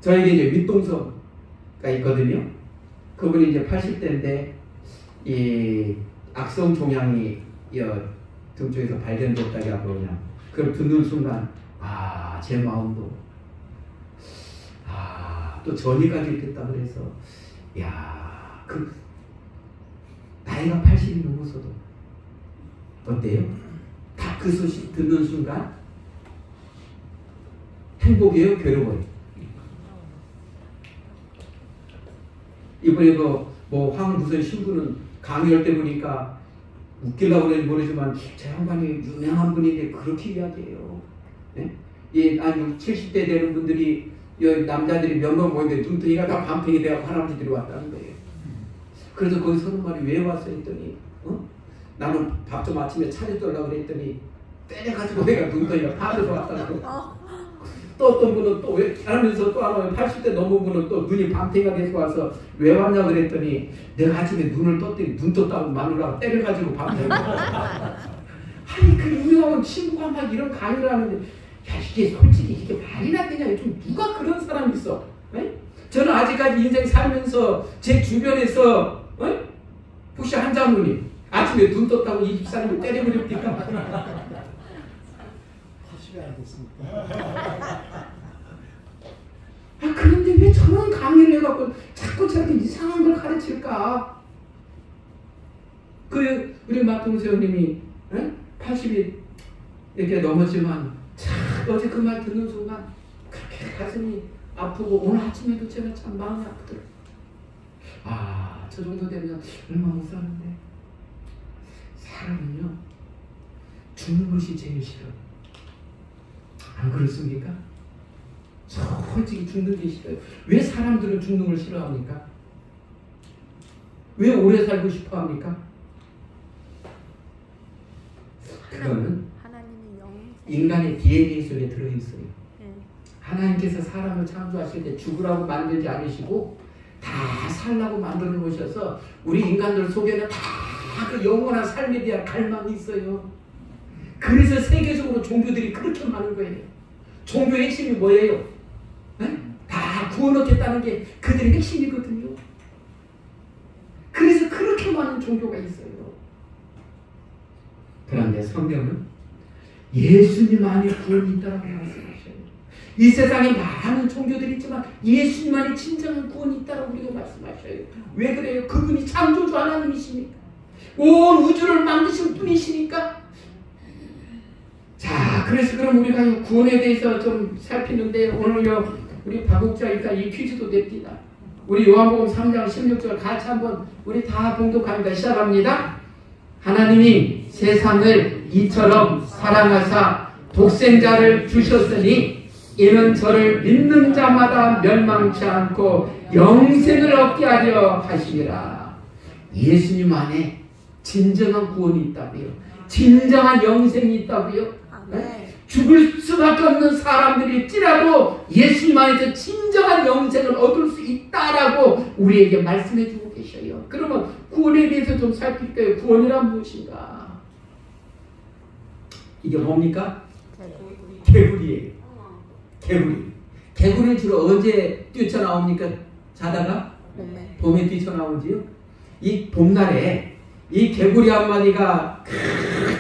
저에게 이제 윗동서가 있거든요. 그분이 이제 80대인데 이 악성 종양이 등 쪽에서 발견됐다고 하고 그냥 그걸 듣는 순간 제 마음도 또 전이까지 됐다 그래서 그 나이가 80이 넘어서도 어때요? 다 그 소식 듣는 순간 행복해요? 괴로워요? 이번에 황무선 신부는 강의할 때 보니까 웃기려고 그런지 모르지만 저 양반이 유명한 분인데 그렇게 이야기해요. 네? 한 70대 되는 분들이 남자들이 몇 명 모이는데 눈덩이가 다 반팽이 되어 할아버지들이 왔다는 거예요. 그래서 거기 서는 말이 왜 왔어 했더니 나는 밥 좀 아침에 차려주려고 그랬더니 때려가지고 내가 눈덩이가 파져서 왔다고. 또 어떤 분은 또 왜 하면서 또 하나 80대 넘은 분은 또 눈이 밤탱이가 돼서 와서 왜 왔냐 그랬더니 내가 아침에 눈을 떴더니 눈 떴다고 마누라가 때려가지고 밤탱이가. 아니 그 유명한 친구가 막 이런 강의를 하는데 이게 솔직히 이게 말이나 되냐. 좀 누가 그런 사람이 있어? 에? 저는 아직까지 인생 살면서 제 주변에서 혹시 한 장로님 아침에 눈 떴다고 이 집사람을 때려버립니까? 하시가 안 됐습니까? 그런데 왜 저런 강의를 해갖고 자꾸 저렇게 이상한 걸 가르칠까? 우리 마통세호님이 80이 이렇게 넘었지만 어제 그 말 듣는 순간 그렇게 가슴이 아프고 오늘 아침에도 제가 참 마음이 아프더라고요. 저 정도 되면 얼마 못 사는데 사람은요 죽는 것이 제일 싫어. 안 그렇습니까? 솔직히 죽는 게 싫어요. 왜 사람들은 죽는 걸 싫어합니까? 왜 오래 살고 싶어 합니까? 그거는 하나님의 영생. 인간의 DNA 속에 들어있어요. 네. 하나님께서 사람을 창조하실 때 죽으라고 만들지 않으시고 다 살라고 만들어 놓으셔서 우리 인간들 속에는 다 그 영원한 삶에 대한 갈망이 있어요. 그래서 세계적으로 종교들이 그렇게 많은 거예요. 종교의 핵심이 뭐예요? 네? 다 구원 얻겠다는 게 그들의 핵심이거든요. 그래서 그렇게 많은 종교가 있어요. 그런데 성경은 예수님 안에 구원이 있다고 말씀하셔요. 이 세상에 많은 종교들이 있지만 예수님만이 진정한 구원이 있다고 우리가 말씀하셔요. 왜 그래요? 그분이 창조주 하나님이시니까. 온 우주를 만드신 분이시니까. 자, 그래서 그럼 우리가 구원에 대해서 좀 살피는데 오늘요 우리 박옥자니까 이 퀴즈도 냅니다. 우리 요한복음 3장 16절 같이 한번 우리 다 봉독합니다. 시작합니다. 하나님이 세상을 이처럼 사랑하사 독생자를 주셨으니 이는 저를 믿는 자마다 멸망치 않고 영생을 얻게 하려 하시니라. 예수님 안에 진정한 구원이 있다고요. 진정한 영생이 있다고요. 네? 죽을 수밖에 없는 사람들일지라도 예수님 안에서 진정한 영생을 얻을 수 있다라고 우리에게 말씀해 주고 계셔요. 그러면 구원에 대해서 좀 살필까요? 구원이란 무엇인가? 이게 뭡니까? 개구리예요. 개구리는 주로 언제 뛰쳐나옵니까? 자다가? 봄에 뛰쳐나오지요. 이 봄날에 이 개구리 한 마리가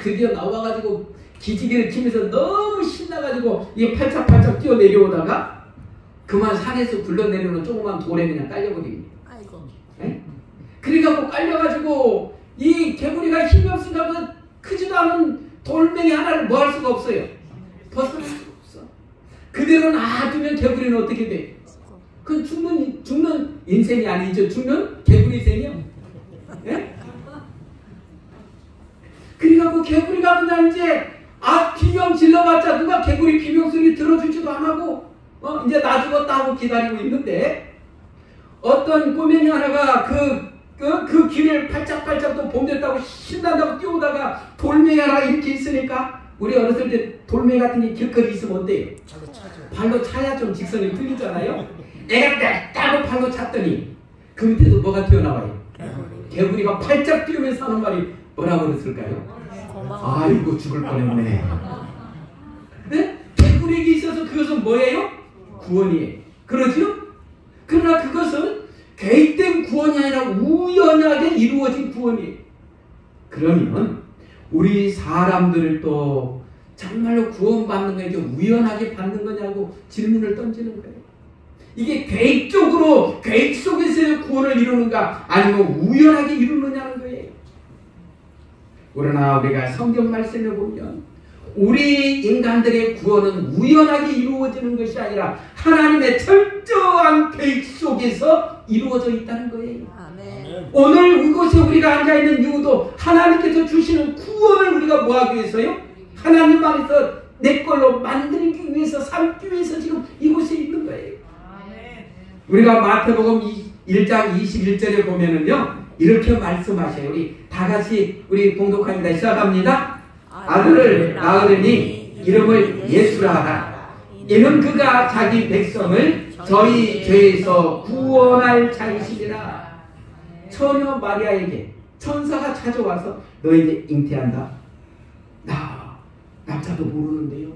드디어 나와가지고 기지개를 치면서 너무 신나가지고 이 팔짝팔짝 뛰어 내려오다가 그만 산에서 굴러내려오는 조그만 돌에 그냥 깔려버립니다. 아이고. 네? 그래갖고 깔려가지고 이 개구리가 힘이 없으니까 크지도 않은 돌멩이 하나를 뭐 할 수가 없어요. 벗어날 수가 없어. 그대로 놔두면 개구리는 어떻게 돼? 그 죽는 인생이 아니죠. 죽는 개구리 생이요. 네? 그래갖고 개구리가 그냥 이제 비명 질러봤자 누가 개구리 비명 소리 들어주지도 안 하고 이제 나 죽었다 하고 기다리고 있는데 어떤 꼬맹이 하나가 그 길을 팔짝팔짝 또 봄 됐다고 신난다고 뛰어오다가 돌멩이 하나 이렇게 있으니까 우리 어렸을 때 돌멩이 같은 게 길거리 있으면 어때요? 발로 차야 좀 직선이 풀리잖아요. 애가 따로 발로 찼더니 그 밑에도 뭐가 튀어나와요? 개구리가 팔짝 뛰면서 하는 말이 뭐라고 그랬을까요? 아이고 죽을 뻔했네. 네? 개구리에게 있어서 그것은 뭐예요? 구원이에요. 그러죠? 그러나 그것은 계획된 구원이 아니라 우연하게 이루어진 구원이에요. 그러면 우리 사람들을 또 정말로 구원받는 거 이게 우연하게 받는 거냐고 질문을 던지는 거예요. 이게 계획적으로 계획 속에서의 구원을 이루는가 아니면 우연하게 이루느냐는 거예요. 그러나 우리가 성경 말씀을 보면 우리 인간들의 구원은 우연하게 이루어지는 것이 아니라 하나님의 철저한 계획 속에서 이루어져 있다는 거예요. 아멘. 오늘 이곳에 우리가 앉아있는 이유도 하나님께서 주시는 구원을 우리가 뭐하기 위해서요? 하나님 안에서 내 걸로 만들기 위해서 삼기 위해서 지금 이곳에 있는 거예요. 우리가 마태복음 1장 21절에 보면은요 이렇게 말씀하셔요. 우리 다 같이 우리 봉독합니다. 시작합니다. 아들을 낳으리니 이름을 예수라 하라. 이는 그가 자기 백성을 저희 죄에서 구원할 자이시니라. 처녀 마리아에게 천사가 찾아와서 너 이제 잉태한다. 나 남자도 모르는데요.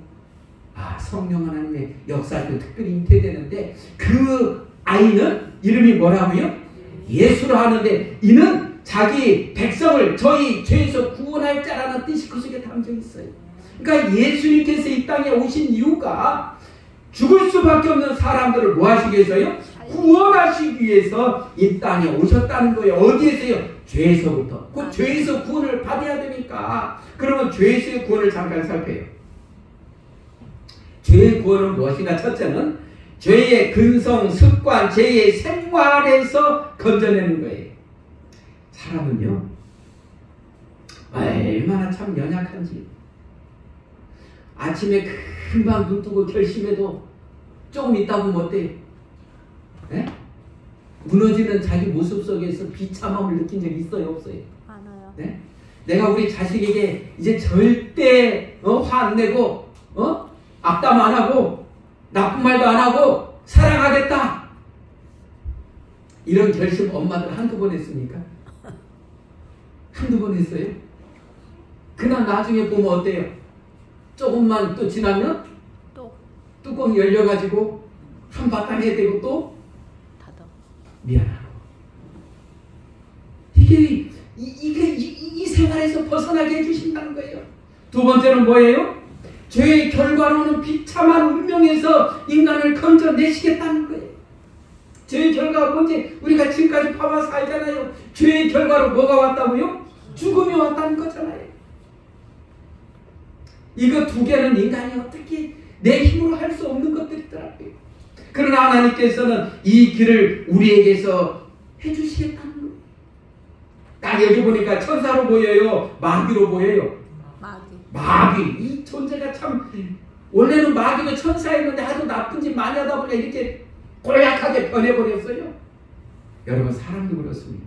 성령 하나님의 역사도 특별히 잉태되는데 그 아이는 이름이 뭐라고요? 예수라 하는데 이는 자기 백성을 저희 죄에서 구원할 자라는 뜻이 그 속에 담겨 있어요. 그러니까 예수님께서 이 땅에 오신 이유가 죽을 수밖에 없는 사람들을 뭐 하시기 위해서요? 구원하시기 위해서 이 땅에 오셨다는 거예요. 어디에서요? 죄에서부터. 그 죄에서 구원을 받아야 되니까. 그러면 죄에서의 구원을 잠깐 살펴요. 죄의 구원은 무엇인가? 첫째는 죄의 근성, 습관, 죄의 생활에서 건져내는 거예요. 사람은요, 얼마나 참 연약한지. 아침에 금방 눈 뜨고 결심해도 조금 있다 보면 어때요? 예? 무너지는 자기 모습 속에서 비참함을 느낀 적 있어요, 없어요? 많아요. 네? 내가 우리 자식에게 이제 절대 화 안 내고 악담 안 하고 나쁜 말도 안 하고 사랑하겠다. 이런 결심 엄마들 한두 번 했습니까? 한두 번 했어요? 그날 나중에 보면 어때요? 조금만 또 지나면 또 뚜껑 열려가지고 한바탕 해대고 또 닫아. 미안하고. 이게 이 생활에서 벗어나게 해주신다는 거예요. 두 번째는 뭐예요? 죄의 결과로는 비참한 운명에서 인간을 건져내시겠다는 거예요. 죄의 결과가 뭔지 우리가 지금까지 봐봐서 알잖아요. 죄의 결과로 뭐가 왔다고요? 죽음이 왔다는 거잖아요. 이거 두 개는 인간이 어떻게 내 힘으로 할 수 없는 것들이더라고요. 그러나 하나님께서는 이 길을 우리에게서 해주시겠다는 거예요. 딱 여기 보니까 천사로 보여요? 마귀로 보여요? 마귀. 이 존재가 참, 원래는 마귀도 천사였는데 아주 나쁜 짓 많이 하다 보니까 이렇게 고약하게 변해버렸어요. 여러분, 사람도 그렇습니다.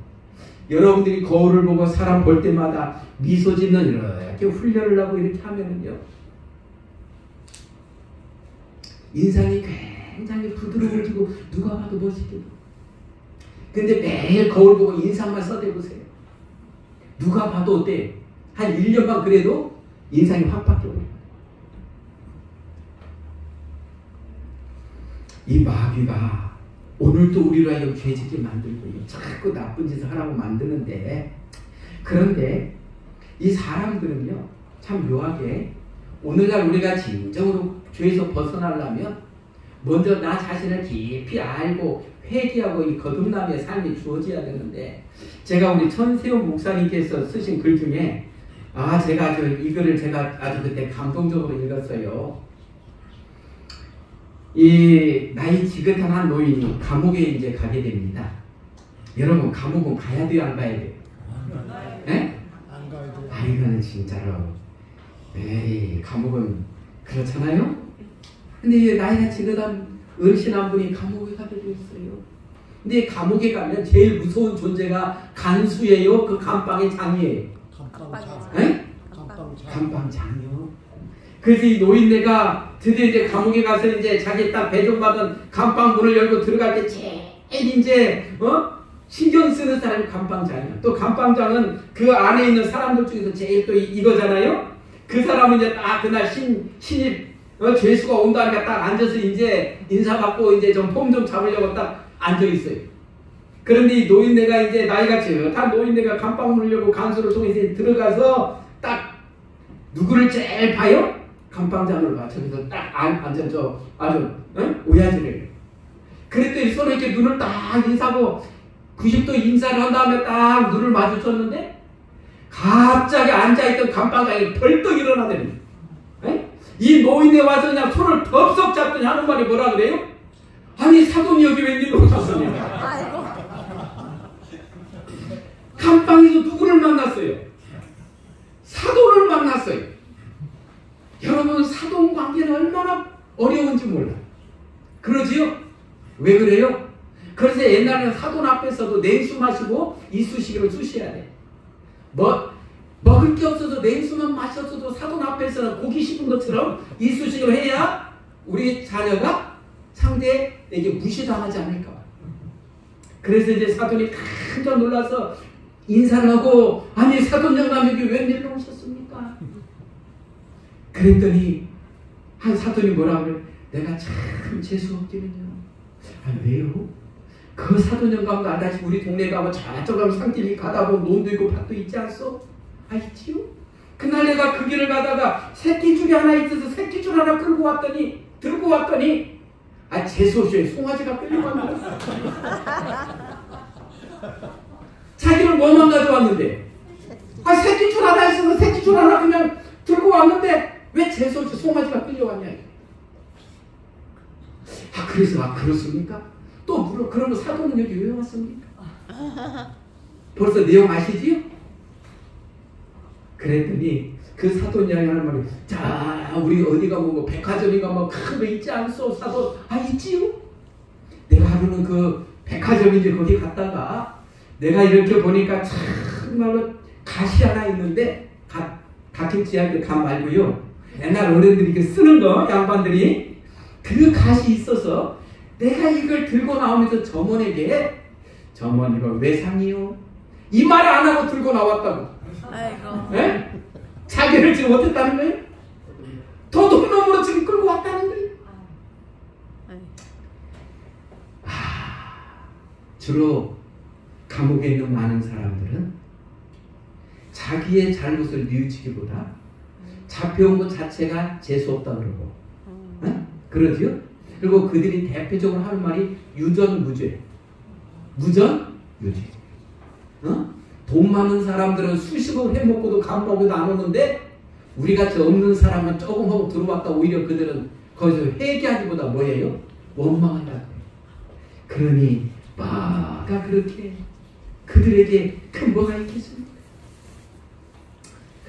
여러분들이 거울을 보고 사람 볼 때마다 미소 짓는 이렇게 훈련을 하고 이렇게 하면은요, 인상이 굉장히 부드러워지고 누가 봐도 멋있게. 근데 매일 거울 보고 인상만 써대보세요. 누가 봐도 어때요? 한 1년만 그래도 인상이 확 바뀌어요. 이 마귀가 오늘도 우리로 하여금 죄짓게 만들고 자꾸 나쁜 짓을 하라고 만드는데, 그런데 이 사람들은요 참 묘하게 오늘날 우리가 진정으로 죄에서 벗어나려면 먼저 나 자신을 깊이 알고 회개하고 이 거듭남의 삶이 주어져야 되는데, 제가 우리 천세훈 목사님께서 쓰신 글 중에 제가 아주 이 글을 제가 아주 그때 감동적으로 읽었어요. 이 나이 지긋한 한 노인이 감옥에 이제 가게 됩니다. 여러분, 감옥은 가야 돼요, 안 가야 돼요? 네? 안 가야 돼요. 이거는 진짜로 에이, 감옥은 그렇잖아요? 근데 이 나이가 지긋한 어르신 한 분이 감옥에 가게 됐어요. 근데 감옥에 가면 제일 무서운 존재가 간수예요? 그 감방의 장이에요? 감방장. 네? 감방장. 감방장이요. 그래서 이 노인네가 드디어 이제 감옥에 가서 이제 자기 딱 배정받은 감방 문을 열고 들어갈 때 제일 이제 신경 쓰는 사람이 감방장이에요. 또 감방장은 그 안에 있는 사람들 중에서 제일 또 이거잖아요. 그 사람은 이제 딱 그날 신입 죄수가 온다니까 딱 앉아서 이제 인사받고 이제 좀 폼 좀 잡으려고 딱 앉아 있어요. 그런데 이 노인네가 이제 나이가 다 노인네가 감방 문을 열고 간수를 통해서 들어가서 딱 누구를 제일 봐요? 감방장을 맞춰서 딱 앉아서 아주 오야지를. 그랬더니 서로 이렇게 눈을 딱 인사하고 90도 인사를 한 다음에 딱 눈을 마주쳤는데 갑자기 앉아있던 감방장이 벌떡 일어나더니 이 노인네 와서 그냥 손을 덥석 잡더니 하는 말이 뭐라 그래요? 아니, 사돈이 여기 웬일로 오셨습니까? 아이고. 감방에서 누구를 만났어요? 사돈을 만났어요. 여러분, 사돈 관계는 얼마나 어려운지 몰라. 그러지요? 왜 그래요? 그래서 옛날에는 사돈 앞에서도 냉수 마시고 이쑤시개로 쑤셔야 돼. 먹을 게 없어서 냉수만 마셨어도 사돈 앞에서는 고기 씹은 것처럼 이쑤시개로 해야 우리 자녀가 상대에게 무시당하지 않을까. 그래서 이제 사돈이 깜짝 놀라서 인사를 하고, 아니, 사돈 영감 여기 웬일로 오셨습니까? 그랬더니 한 사돈이 뭐라 그래? 내가 참 재수없기는요. 왜요? 그 사돈 영감도 안다시 우리 동네 가면 저쪽 가면 상길이 가다 보면 논도 있고 밭도 있지 않소? 있지요? 그날 내가 그 길을 가다가 새끼줄이 하나 있어서 새끼줄 하나 들고 왔더니 재수없이 송아지가 끌려갔나? 자기를 뭐만 가져왔는데 새끼줄 하나 있어서 새끼줄 하나 그냥 들고 왔는데 왜 재수없이 송아지가 끌려왔냐? 그래서 그렇습니까? 또 물어. 그러면 사돈은 여기 왜 왔습니까? 벌써 내용 아시지요? 그랬더니 그 사돈 이야기 하는 말이 자 우리 어디 가면 뭐 백화점이 가면 큰 거 있지 않소 사돈? 아 있지요? 내가 하루는 그 백화점인지 거기 갔다가 내가 이렇게 보니까 정말로 갓이 하나 있는데 갓김치할 갓 말고요 옛날 어른들이 이렇게 쓰는 거 양반들이 그 갓이 있어서 내가 이걸 들고 나오면서 점원에게 점원 이거 왜 상이요? 이 말 안 하고 들고 나왔다고. 아이고. 네? 자기를 지금 어땠다는 거예요? 도둑놈으로 지금 끌고 왔다는 거예요. 주로 감옥에 있는 많은 사람들은 자기의 잘못을 뉘우치기보다 잡혀온 것 자체가 재수없다 그러고 그러지요? 그리고 그들이 대표적으로 하는 말이 유전무죄. 무전유죄. 돈 많은 사람들은 수십억 해먹고도 감옥에도 안 오는데 우리같이 없는 사람은 조금 하고 들어왔다 오히려 그들은 거기서 회개하기보다 뭐예요? 원망한다. 그러니 마가 그렇게 그들에게 큰 뭐가 있겠습니까?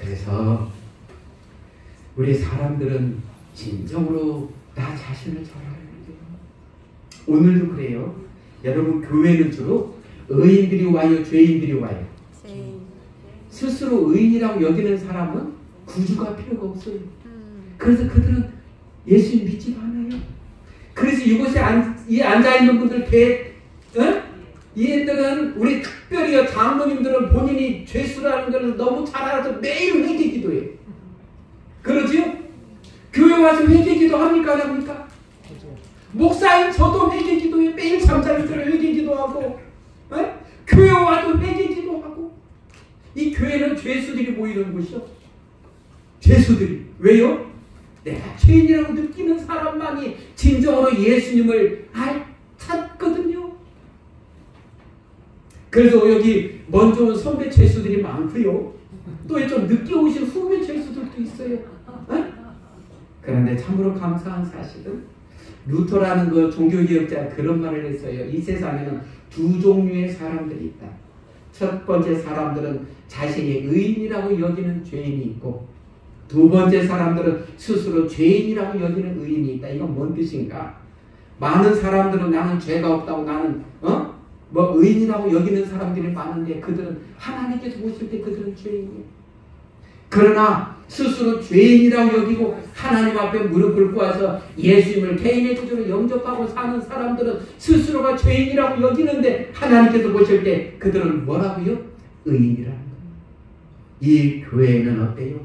그래서 우리 사람들은 진정으로 나 자신을 잘 알아야 돼요. 오늘도 그래요. 여러분 교회는 주로 의인들이 와요, 죄인들이 와요. 스스로 의인이라고 여기는 사람은 구주가 필요가 없어요. 그래서 그들은 예수님 믿지도 않아요. 그래서 이곳에 앉아있는 분들 얘들은 우리 특별히 장로님들은 본인이 죄수라는 걸 너무 잘 알아서 매일 회개 기도해요. 그러지요? 교회 와서 회개 기도 합니까? 안 합니까? 목사인 저도 회개 기도해. 매일 잠자리 들어 회개 기도하고 교회 와도 회개 기도하고. 이 교회는 죄수들이 모이는 곳이요. 죄수들이. 왜요? 내가 죄인이라고 느끼는 사람만이 진정으로 예수님을 찾거든요. 그래서 여기 먼저 온 선배 죄수들이 많고요. 또 좀 늦게 오신 후배 죄수들도 있어요. 그런데 참으로 감사한 사실은 루터라는 그 종교개혁자가 그런 말을 했어요. 이 세상에는 두 종류의 사람들이 있다. 첫 번째 사람들은 자신이 의인이라고 여기는 죄인이 있고 두 번째 사람들은 스스로 죄인이라고 여기는 의인이 있다. 이건 뭔 뜻인가? 많은 사람들은 나는 죄가 없다고 나는 의인이라고 여기는 사람들이 많은데 그들은 하나님께서 보실 때 그들은 죄인이에요. 그러나 스스로 죄인이라고 여기고 하나님 앞에 무릎을 꿇어서 예수님을 개인의 구주로 영접하고 사는 사람들은 스스로가 죄인이라고 여기는데 하나님께서 보실 때 그들은 뭐라고요? 의인이라는 거예요. 이 교회에는 어때요?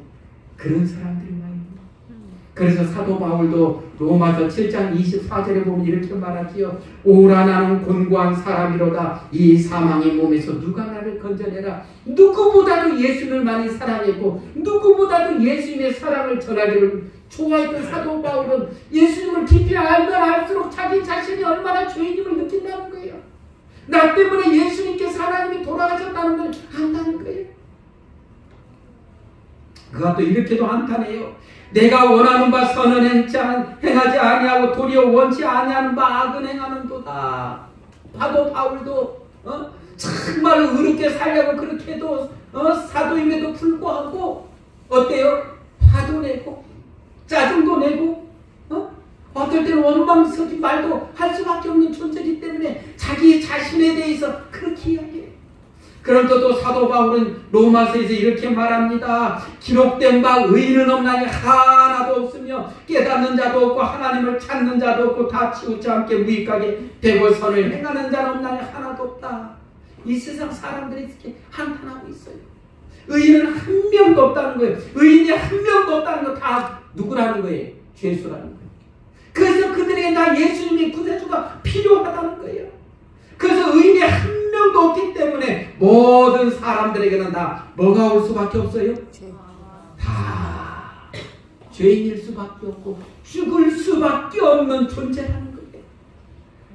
그런 사람들이 많아요. 그래서 사도 바울도 로마서 7장 24절에 보면 이렇게 말하지요. 오라 나는 곤고한 사람이로다. 이 사망의 몸에서 누가 나를 건져내라. 누구보다도 예수님을 많이 사랑했고 누구보다도 예수님의 사랑을 전하기를 좋아했던 사도 바울은 예수님을 깊이 알면 알수록 자기 자신이 얼마나 죄인임을 느낀다는 거예요. 나 때문에 예수님께서 하나님이 돌아가셨다는 걸 안다는 거예요. 그가 또 이렇게도 한탄해요. 내가 원하는 바 선은 행하지 아니하고 도리어 원치 아니하는 바 악은 행하는도다. 사도 바울도 정말 의롭게 살려고 그렇게 해도 사도임에도 불구하고 어때요? 화도 내고 짜증도 내고 어떨 때는 원망스럽게 말도 할 수밖에 없는 존재이기 때문에 자기 자신에 대해서 그렇게 이야기해요. 그런데 또 사도 바울은 로마서에서 이렇게 말합니다. 기록된 바 의인은 없나니 하나도 없으며 깨닫는 자도 없고 하나님을 찾는 자도 없고 다 치우치 함께 무익하게 되고 선을 행하는 자는 없나니 하나도 없다. 이 세상 사람들이 이렇게 한탄하고 있어요. 의인은 한 명도 없다는 거예요. 의인이 한 명도 없다는 거 다 누구라는 거예요? 죄수라는 거예요. 그래서 그들에게 다 예수님의 구세주가 필요하다는 거예요. 그래서 의인이 한 명도 없기 때문에 모든 사람들에게는 다 뭐가 올 수밖에 없어요? 다 죄인일 수밖에 없고 죽을 수밖에 없는 존재라는 거예요.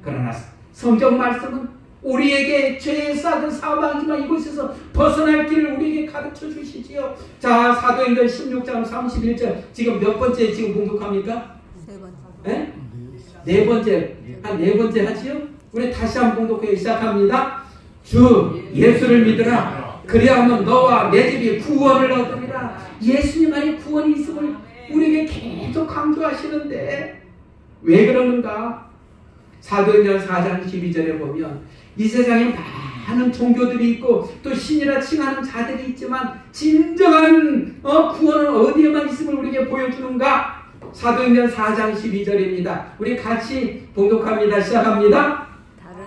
그러나 성경 말씀은 우리에게 죄의 싹은 사망이지만 이곳에서 벗어날 길을 우리에게 가르쳐 주시지요. 자, 사도행전 16장 31절 지금 몇 번째 지금 공독합니까? 네? 네 번째. 한 네 번째 하지요? 우리 다시 한번 공독하기 시작합니다. 주 예수를 믿으라. 그리하면 너와 내 집이 구원을 얻으리라. 예수님 안에 구원이 있음을 우리에게 계속 강조하시는데 왜 그러는가? 사도행전 4장 12절에 보면 이 세상에 많은 종교들이 있고 또 신이라 칭하는 자들이 있지만 진정한 구원은 어디에만 있음을 우리에게 보여주는가? 사도행전 4장 12절입니다. 우리 같이 봉독합니다. 시작합니다.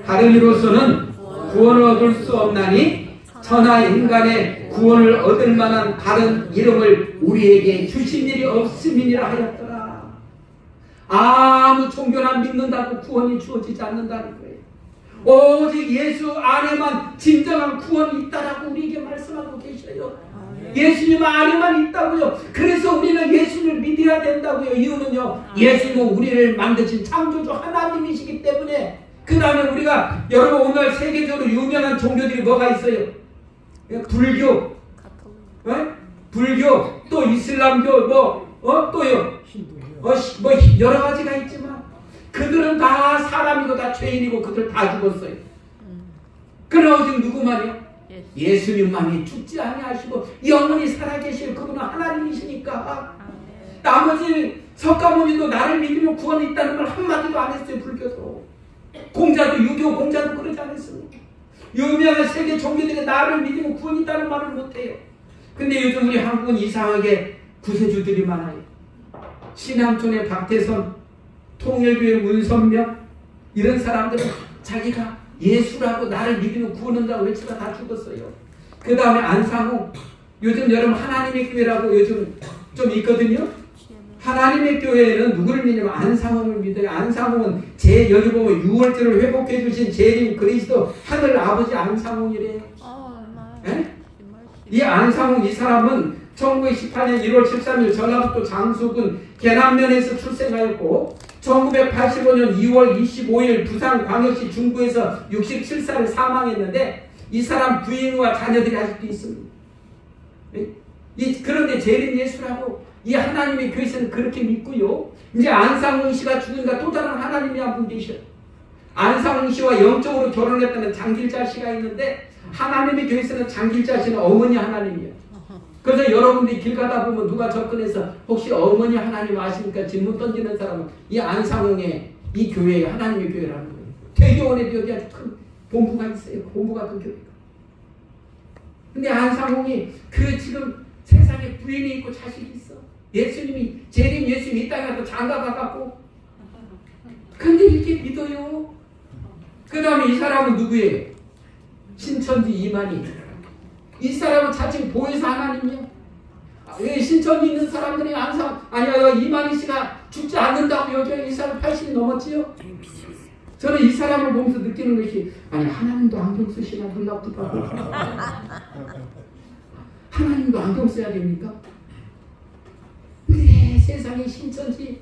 다른 이로서는 구원을 얻을 수 없나니 천하 인간의 구원을 얻을 만한 다른 이름을 우리에게 주신 일이 없음이니라 하였더라. 아무 종교나 믿는다고 구원이 주어지지 않는다는 거예요. 오직 예수 안에만 진정한 구원이 있다라고 우리에게 말씀하고 계셔요. 예수님 안에만 있다고요. 그래서 우리는 예수를 믿어야 된다고요. 이유는요, 예수님은 우리를 만드신 창조주 하나님이시기 때문에. 그 다음에 우리가 여러분 오늘 세계적으로 유명한 종교들이 뭐가 있어요? 불교, 불교, 또 이슬람교, 또요, 뭐 여러 가지가 있지만 그들은 다 사람이고 다 죄인이고 그들 다 죽었어요. 그러나 오직 누구만요? 예수님만이 죽지 아니하시고 영원히 살아계실 그분은 하나님이시니까. 나머지 석가모니도 나를 믿으면 구원이 있다는 걸 한마디도 안 했어요. 불교도. 공자도, 유교 공자도 그러지 않았습니까? 유명한 세계 종교들이 나를 믿으면 구원이 있다는 말을 못해요. 근데 요즘 우리 한국은 이상하게 구세주들이 많아요. 신암촌의 박태선, 통일교의 문선명, 이런 사람들은 자기가 예수라고 나를 믿으면 구원한다고 외치다 다 죽었어요. 그 다음에 안상홍, 요즘 여러분 하나님의 교회라고 요즘 좀 있거든요. 하나님의 교회에는 누구를 믿냐면 안상홍을 믿어요. 안상홍은 여기 보면 6월절을 회복해 주신 재림 그리스도 하늘 아버지 안상홍이래요. 이 안상홍 이 사람은 1918년 1월 13일 전라북도 장수군 계남면에서 출생하였고 1985년 2월 25일 부산광역시 중구에서 67살에 사망했는데 이 사람 부인과 자녀들이 아직도 있습니다. 그런데 재림 예수라고 이 하나님의 교회에서는 그렇게 믿고요. 이제 안상홍 씨가 죽으니까 또 다른 하나님이 한 분 계셔요. 안상홍 씨와 영적으로 결혼했다는 장길자 씨가 있는데 하나님의 교회에서는 장길자 씨는 어머니 하나님이에요. 그래서 여러분들이 길 가다 보면 누가 접근해서 혹시 어머니 하나님 아십니까? 질문 던지는 사람은 이 안상홍의 이 교회의 하나님의 교회라는 거예요. 퇴교원에도 여기 아주 큰 본부가 있어요. 본부가 큰 교회가. 근데 안상홍이 그 지금 세상에 부인이 있고 자식이 있어. 예수님이 재림 예수님이 이 땅에 가서 장가가갖고 근데 이렇게 믿어요. 그 다음에 이 사람은 누구예요? 신천지 이만희. 이 사람은 자칭 보혜사 하나님이요. 신천지 있는 사람들이 항상 아니요 이만희 씨가 죽지 않는다고 여전히 이 사람 80이 넘었지요. 저는 이 사람을 보면서 느끼는 것이 아니 하나님도 안경 쓰시나 놀랍기도 하고 하나님도 안경 써야 됩니까? 근데 세상에 신천지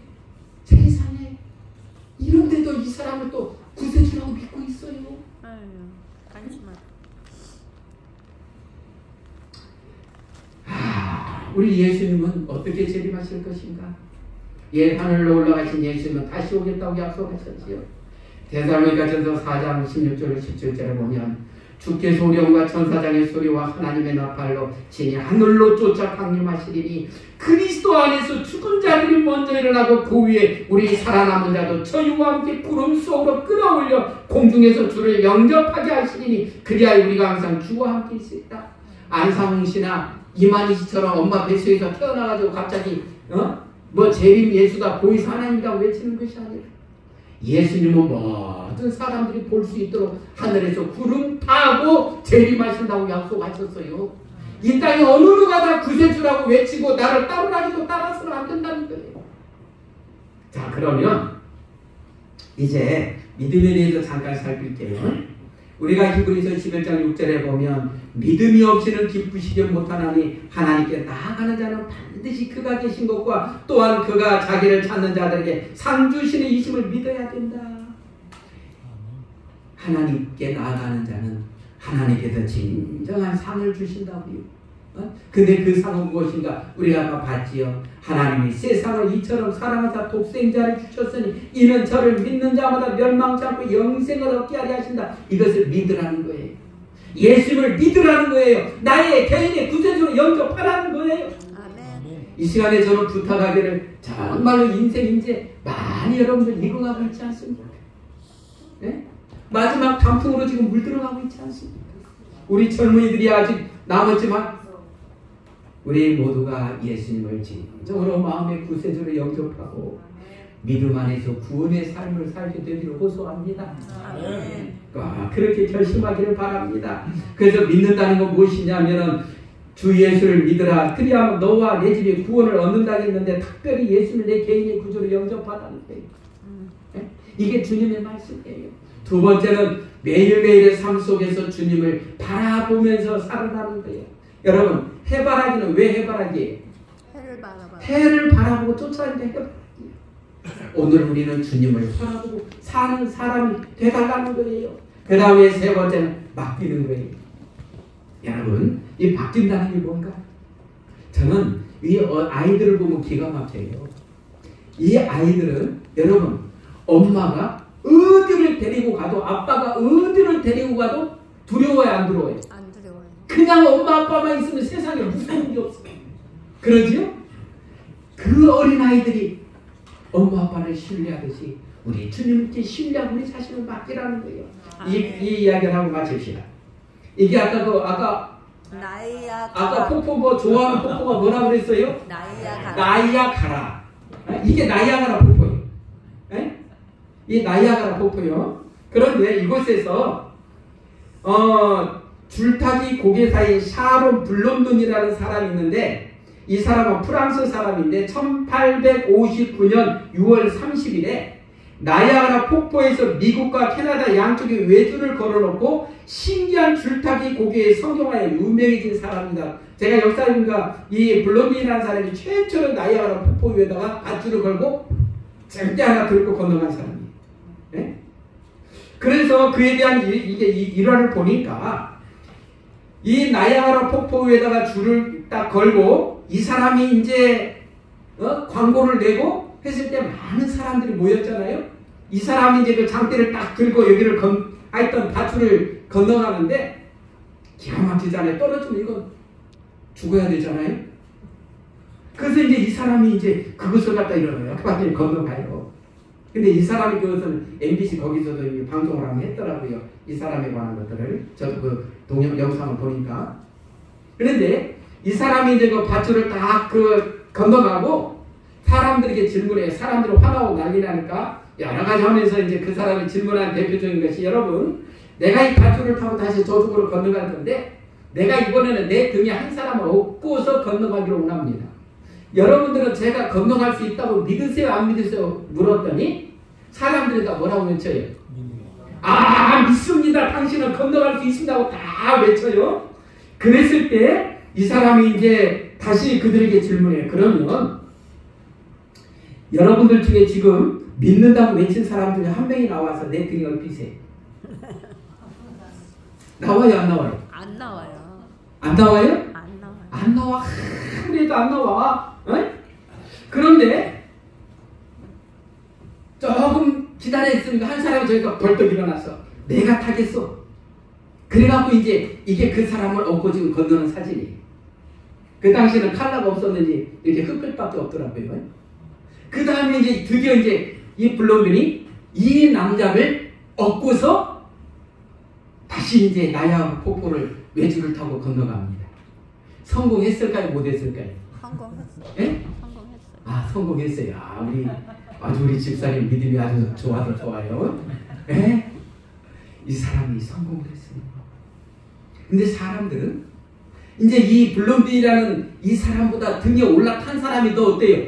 세상에 이런데도 이 사람을 또 구세주라고 믿고 있어요. 우리 예수님은 어떻게 재림하실 것인가? 하늘로 올라가신 예수님은 다시 오겠다고 약속하셨지요. 데살로니가전서 4장 16절 17절에 보면 주께 소령과 천사장의 소리와 하나님의 나팔로 진이 하늘로 쫓아 강림하시리니 그리스도 안에서 죽은 자들이 먼저 일어나고 그 위에 우리 살아남은 자도 저희와 함께 구름 속으로 끌어올려 공중에서 주를 영접하게 하시리니 그리하여 우리가 항상 주와 함께 있으리라. 안상홍 씨나 이만희 씨처럼 엄마 뱃속에서 태어나가지고 갑자기 뭐 재림 예수다 보이사 하나님이다 외치는 것이 아니라 예수님은 모든 사람들이 볼 수 있도록 하늘에서 구름 타고 재림하신다고 약속하셨어요. 이 땅에 어느 누가 다 구세주라고 외치고 나를 따르라기도 따라서는 안 된다는 거예요. 자, 그러면 이제 믿음에 대해서 잠깐 살필게요. 우리가 히브리서 11장 6절에 보면 믿음이 없이는 기쁘시지 못하나니 하나님께 나아가는 자는 반드시 그가 계신 것과 또한 그가 자기를 찾는 자들에게 상 주시는 이심을 믿어야 된다. 하나님께 나아가는 자는 하나님께서 진정한 상을 주신다고요. 근데 그 상은 무엇인가? 우리가 아까 봤지요. 하나님이 세상을 이처럼 사랑하사 독생자를 주셨으니 이는 저를 믿는 자마다 멸망치 않고 영생을 얻게 하려 하신다. 이것을 믿으라는 거예요. 예수님을 믿으라는 거예요. 나의 개인의 구세주로 영접하라는 거예요. 아멘. 이 시간에 저는 부탁하기를 정말로 인생 이제 많이 여러분들 익어가고 있지 않습니까? 네? 마지막 단풍으로 지금 물들어가고 있지 않습니까? 우리 젊은이들이 아직 남았지만 우리 모두가 예수님을 진정으로 마음의 구세주로 영접하고 믿음 안에서 구원의 삶을 살게 되기를 호소합니다. 아멘. 그렇게 결심하기를 바랍니다. 그래서 믿는다는 건 무엇이냐면은 주 예수를 믿으라. 그리하면 너와 내 집이 구원을 얻는다 했는데 특별히 예수를 내 개인의 구주로 영접하라는 거예요. 네? 이게 주님의 말씀이에요. 두 번째는 매일매일의 삶 속에서 주님을 바라보면서 살아가는 거예요. 여러분, 해바라기는 왜 해바라기예요? 해를 바라봐. 해를 바라보고 쫓아내는 해바라기예요. 오늘 우리는 주님을 바라보고 사는 사람이 되달라는 거예요. 그 다음에 세 번째는 맡기는 거예요. 여러분, 이 맡긴다는 게 뭔가? 저는 이 아이들을 보면 기가 막혀요. 이 아이들은 여러분, 엄마가 어디를 데리고 가도, 아빠가 어디를 데리고 가도 두려워요, 안 두려워요? 안 두려워요. 그냥 엄마 아빠만 있으면 세상에 무서운 게 없어요. 그러지요? 그 어린아이들이 엄마 아빠를 신뢰하듯이 우리 주님께 신뢰하고 우리 자신을 맡기라는 거예요. 이 이야기를 하고 마칩시다. 이게 아까 폭포 뭐 좋아하는 폭포가 뭐라 그랬어요? 나이아가라. 이게 나이아가라 폭포예요. 네? 이 나이아가라 폭포요. 그런데 이곳에서 줄타기 고개사인 샤론 블론든이라는 사람이 있는데 이 사람은 프랑스 사람인데 1859년 6월 30일에 나이아가라 폭포에서 미국과 캐나다 양쪽에 외줄을 걸어놓고 신기한 줄타기 고개의 성경화에 유명해진 사람입니다. 제가 역사님과 이 블론딘이라는 사람이 최초로 나이아가라 폭포 위에다가 밧줄을 걸고 절대 하나 들고 건너간 사람이에요. 네? 그래서 그에 대한 이게 일화를 보니까 이 나이아가라 폭포 위에다가 줄을 딱 걸고 이 사람이 이제 광고를 내고 했을 때 많은 사람들이 모였잖아요. 이 사람이 이제 그 장대를 딱 들고 여기를 하여튼 밧줄을 건너가는데 기가 막히잖아요. 떨어지면 이건 죽어야 되잖아요. 그래서 이제 이 사람이 이제 그것을 갖다 이렇게 건너가요. 근데 이 사람이 그것을 MBC 거기서도 방송을 한번 했더라고요. 이 사람에 관한 것들을 저도 그 영상을 보니까. 그런데 이 사람이 이제 그 밧줄을 딱 건너가고 사람들에게 질문해요. 사람들이 화나고 난리 나니까 여러 가지 하면서 이제 그 사람이 질문한 대표적인 것이 여러분, 내가 이 밧줄을 타고 다시 저쪽으로 건너갈 건데 내가 이번에는 내 등에 한 사람을 업고서 건너가기를 원합니다. 여러분들은 제가 건너갈 수 있다고 믿으세요? 안 믿으세요? 물었더니 사람들이 다 뭐라고 외쳐요? 믿습니다. 당신은 건너갈 수 있습니다고 다 외쳐요. 그랬을 때 이 사람이 이제 다시 그들에게 질문해요. 그러면 여러분들 중에 지금 믿는다고 외친 사람 중에 한 명이 나와서 내 등에 엎이세요. 나와요, 안 나와요? 안 나와요. 안 나와요? 안 나와요. 안 나와. 그래도 안 나와. 그런데 조금 기다렸으니까 한 사람이 저기가 벌떡 일어났어. 내가 타겠어. 그래갖고 이제 이게 그 사람을 업고 지금 건너는 사진이에요. 그 당시에는 칼라가 없었는지 이렇게 흙빛밖에 없더라고요. 그 다음에 이제 드디어 이제 이 블론든이 이 남자를 업고서 다시 이제 나이아가라 폭포를 외줄을 타고 건너갑니다. 성공했을까요? 못했을까요? 성공했어요. 예? 성공했어요. 성공했어요. 우리 집사님 믿음이 아주 좋아요. 예? 이 사람이 성공을 했습니다. 근데 사람들은 이제 이 블론딘이라는 이 사람보다 등에 올라탄 사람이 더 어때요?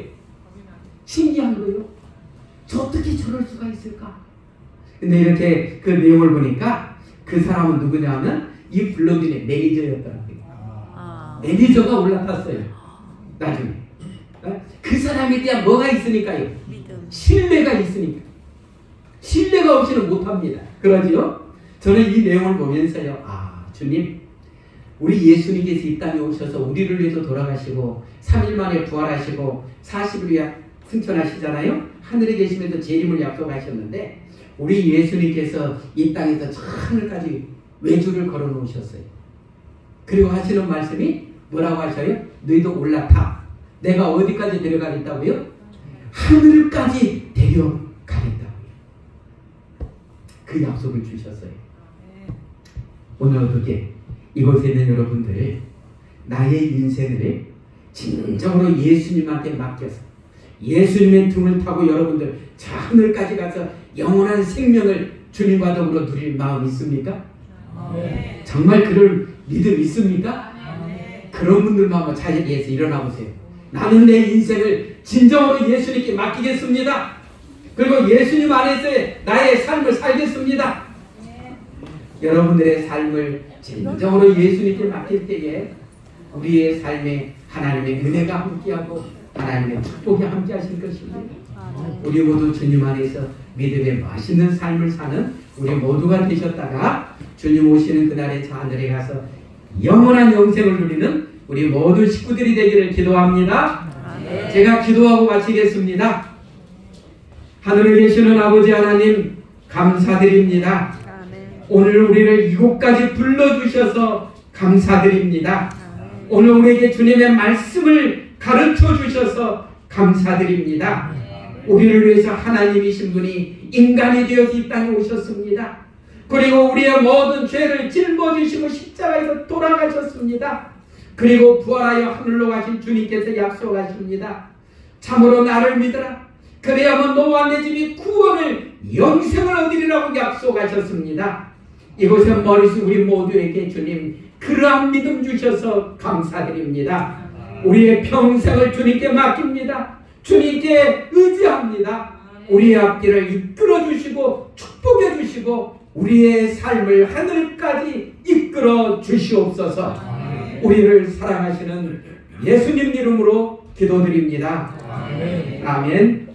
신기한 거예요. 저 어떻게 저럴 수가 있을까? 근데 이렇게 그 내용을 보니까 그 사람은 누구냐면 이 블론딘의 매니저였더라고요. 매니저가 올라탔어요. 나중에. 그 사람에 대한 뭐가 있으니까요? 믿음. 신뢰가 있으니까. 신뢰가 없이는 못합니다. 그러지요? 저는 이 내용을 보면서요. 주님, 우리 예수님께서 이 땅에 오셔서 우리를 위해서 돌아가시고 3일 만에 부활하시고 40일 위해 승천하시잖아요. 하늘에 계시면서 재림을 약속하셨는데 우리 예수님께서 이 땅에서 하늘까지 외주를 걸어 놓으셨어요. 그리고 하시는 말씀이 뭐라고 하셔요? 너희도 올라타. 내가 어디까지 데려가겠다고요? 하늘까지 데려가겠다고요. 그 약속을 주셨어요. 오늘 어떻게 이곳에 있는 여러분들을 나의 인생을 진정으로 예수님한테 맡겨서 예수님의 등을 타고 여러분들 저 하늘까지 가서 영원한 생명을 주님과 더불어 누릴 마음 있습니까? 정말 그럴 믿음 있습니까? 그런 분들만 자리에서 일어나 보세요. 나는 내 인생을 진정으로 예수님께 맡기겠습니다. 그리고 예수님 안에서 나의 삶을 살겠습니다. 여러분들의 삶을 진정으로 예수님께 맡길 때에 우리의 삶에 하나님의 은혜가 함께하고 하나님의 축복이 함께하실 것입니다. 우리 모두 주님 안에서 믿음의 맛있는 삶을 사는 우리 모두가 되셨다가 주님 오시는 그날의 저 하늘에 가서 영원한 영생을 누리는 우리 모든 식구들이 되기를 기도합니다. 제가 기도하고 마치겠습니다. 하늘에 계시는 아버지 하나님 감사드립니다. 오늘 우리를 이곳까지 불러주셔서 감사드립니다. 오늘 우리에게 주님의 말씀을 가르쳐 주셔서 감사드립니다. 우리를 위해서 하나님이신 분이 인간이 되어서 이 땅에 오셨습니다. 그리고 우리의 모든 죄를 짊어지시고 십자가에서 돌아가셨습니다. 그리고 부활하여 하늘로 가신 주님께서 약속하십니다. 참으로 나를 믿으라. 그래야만 너와 내 집이 구원을 영생을 얻으리라고 약속하셨습니다. 이곳에 머리수 우리 모두에게 주님 그러한 믿음 주셔서 감사드립니다. 우리의 평생을 주님께 맡깁니다. 주님께 의지합니다. 우리의 앞길을 이끌어 주시고 축복해 주시고 우리의 삶을 하늘까지 이끌어 주시옵소서. 우리를 사랑하시는 예수님 이름으로 기도드립니다. 아멘.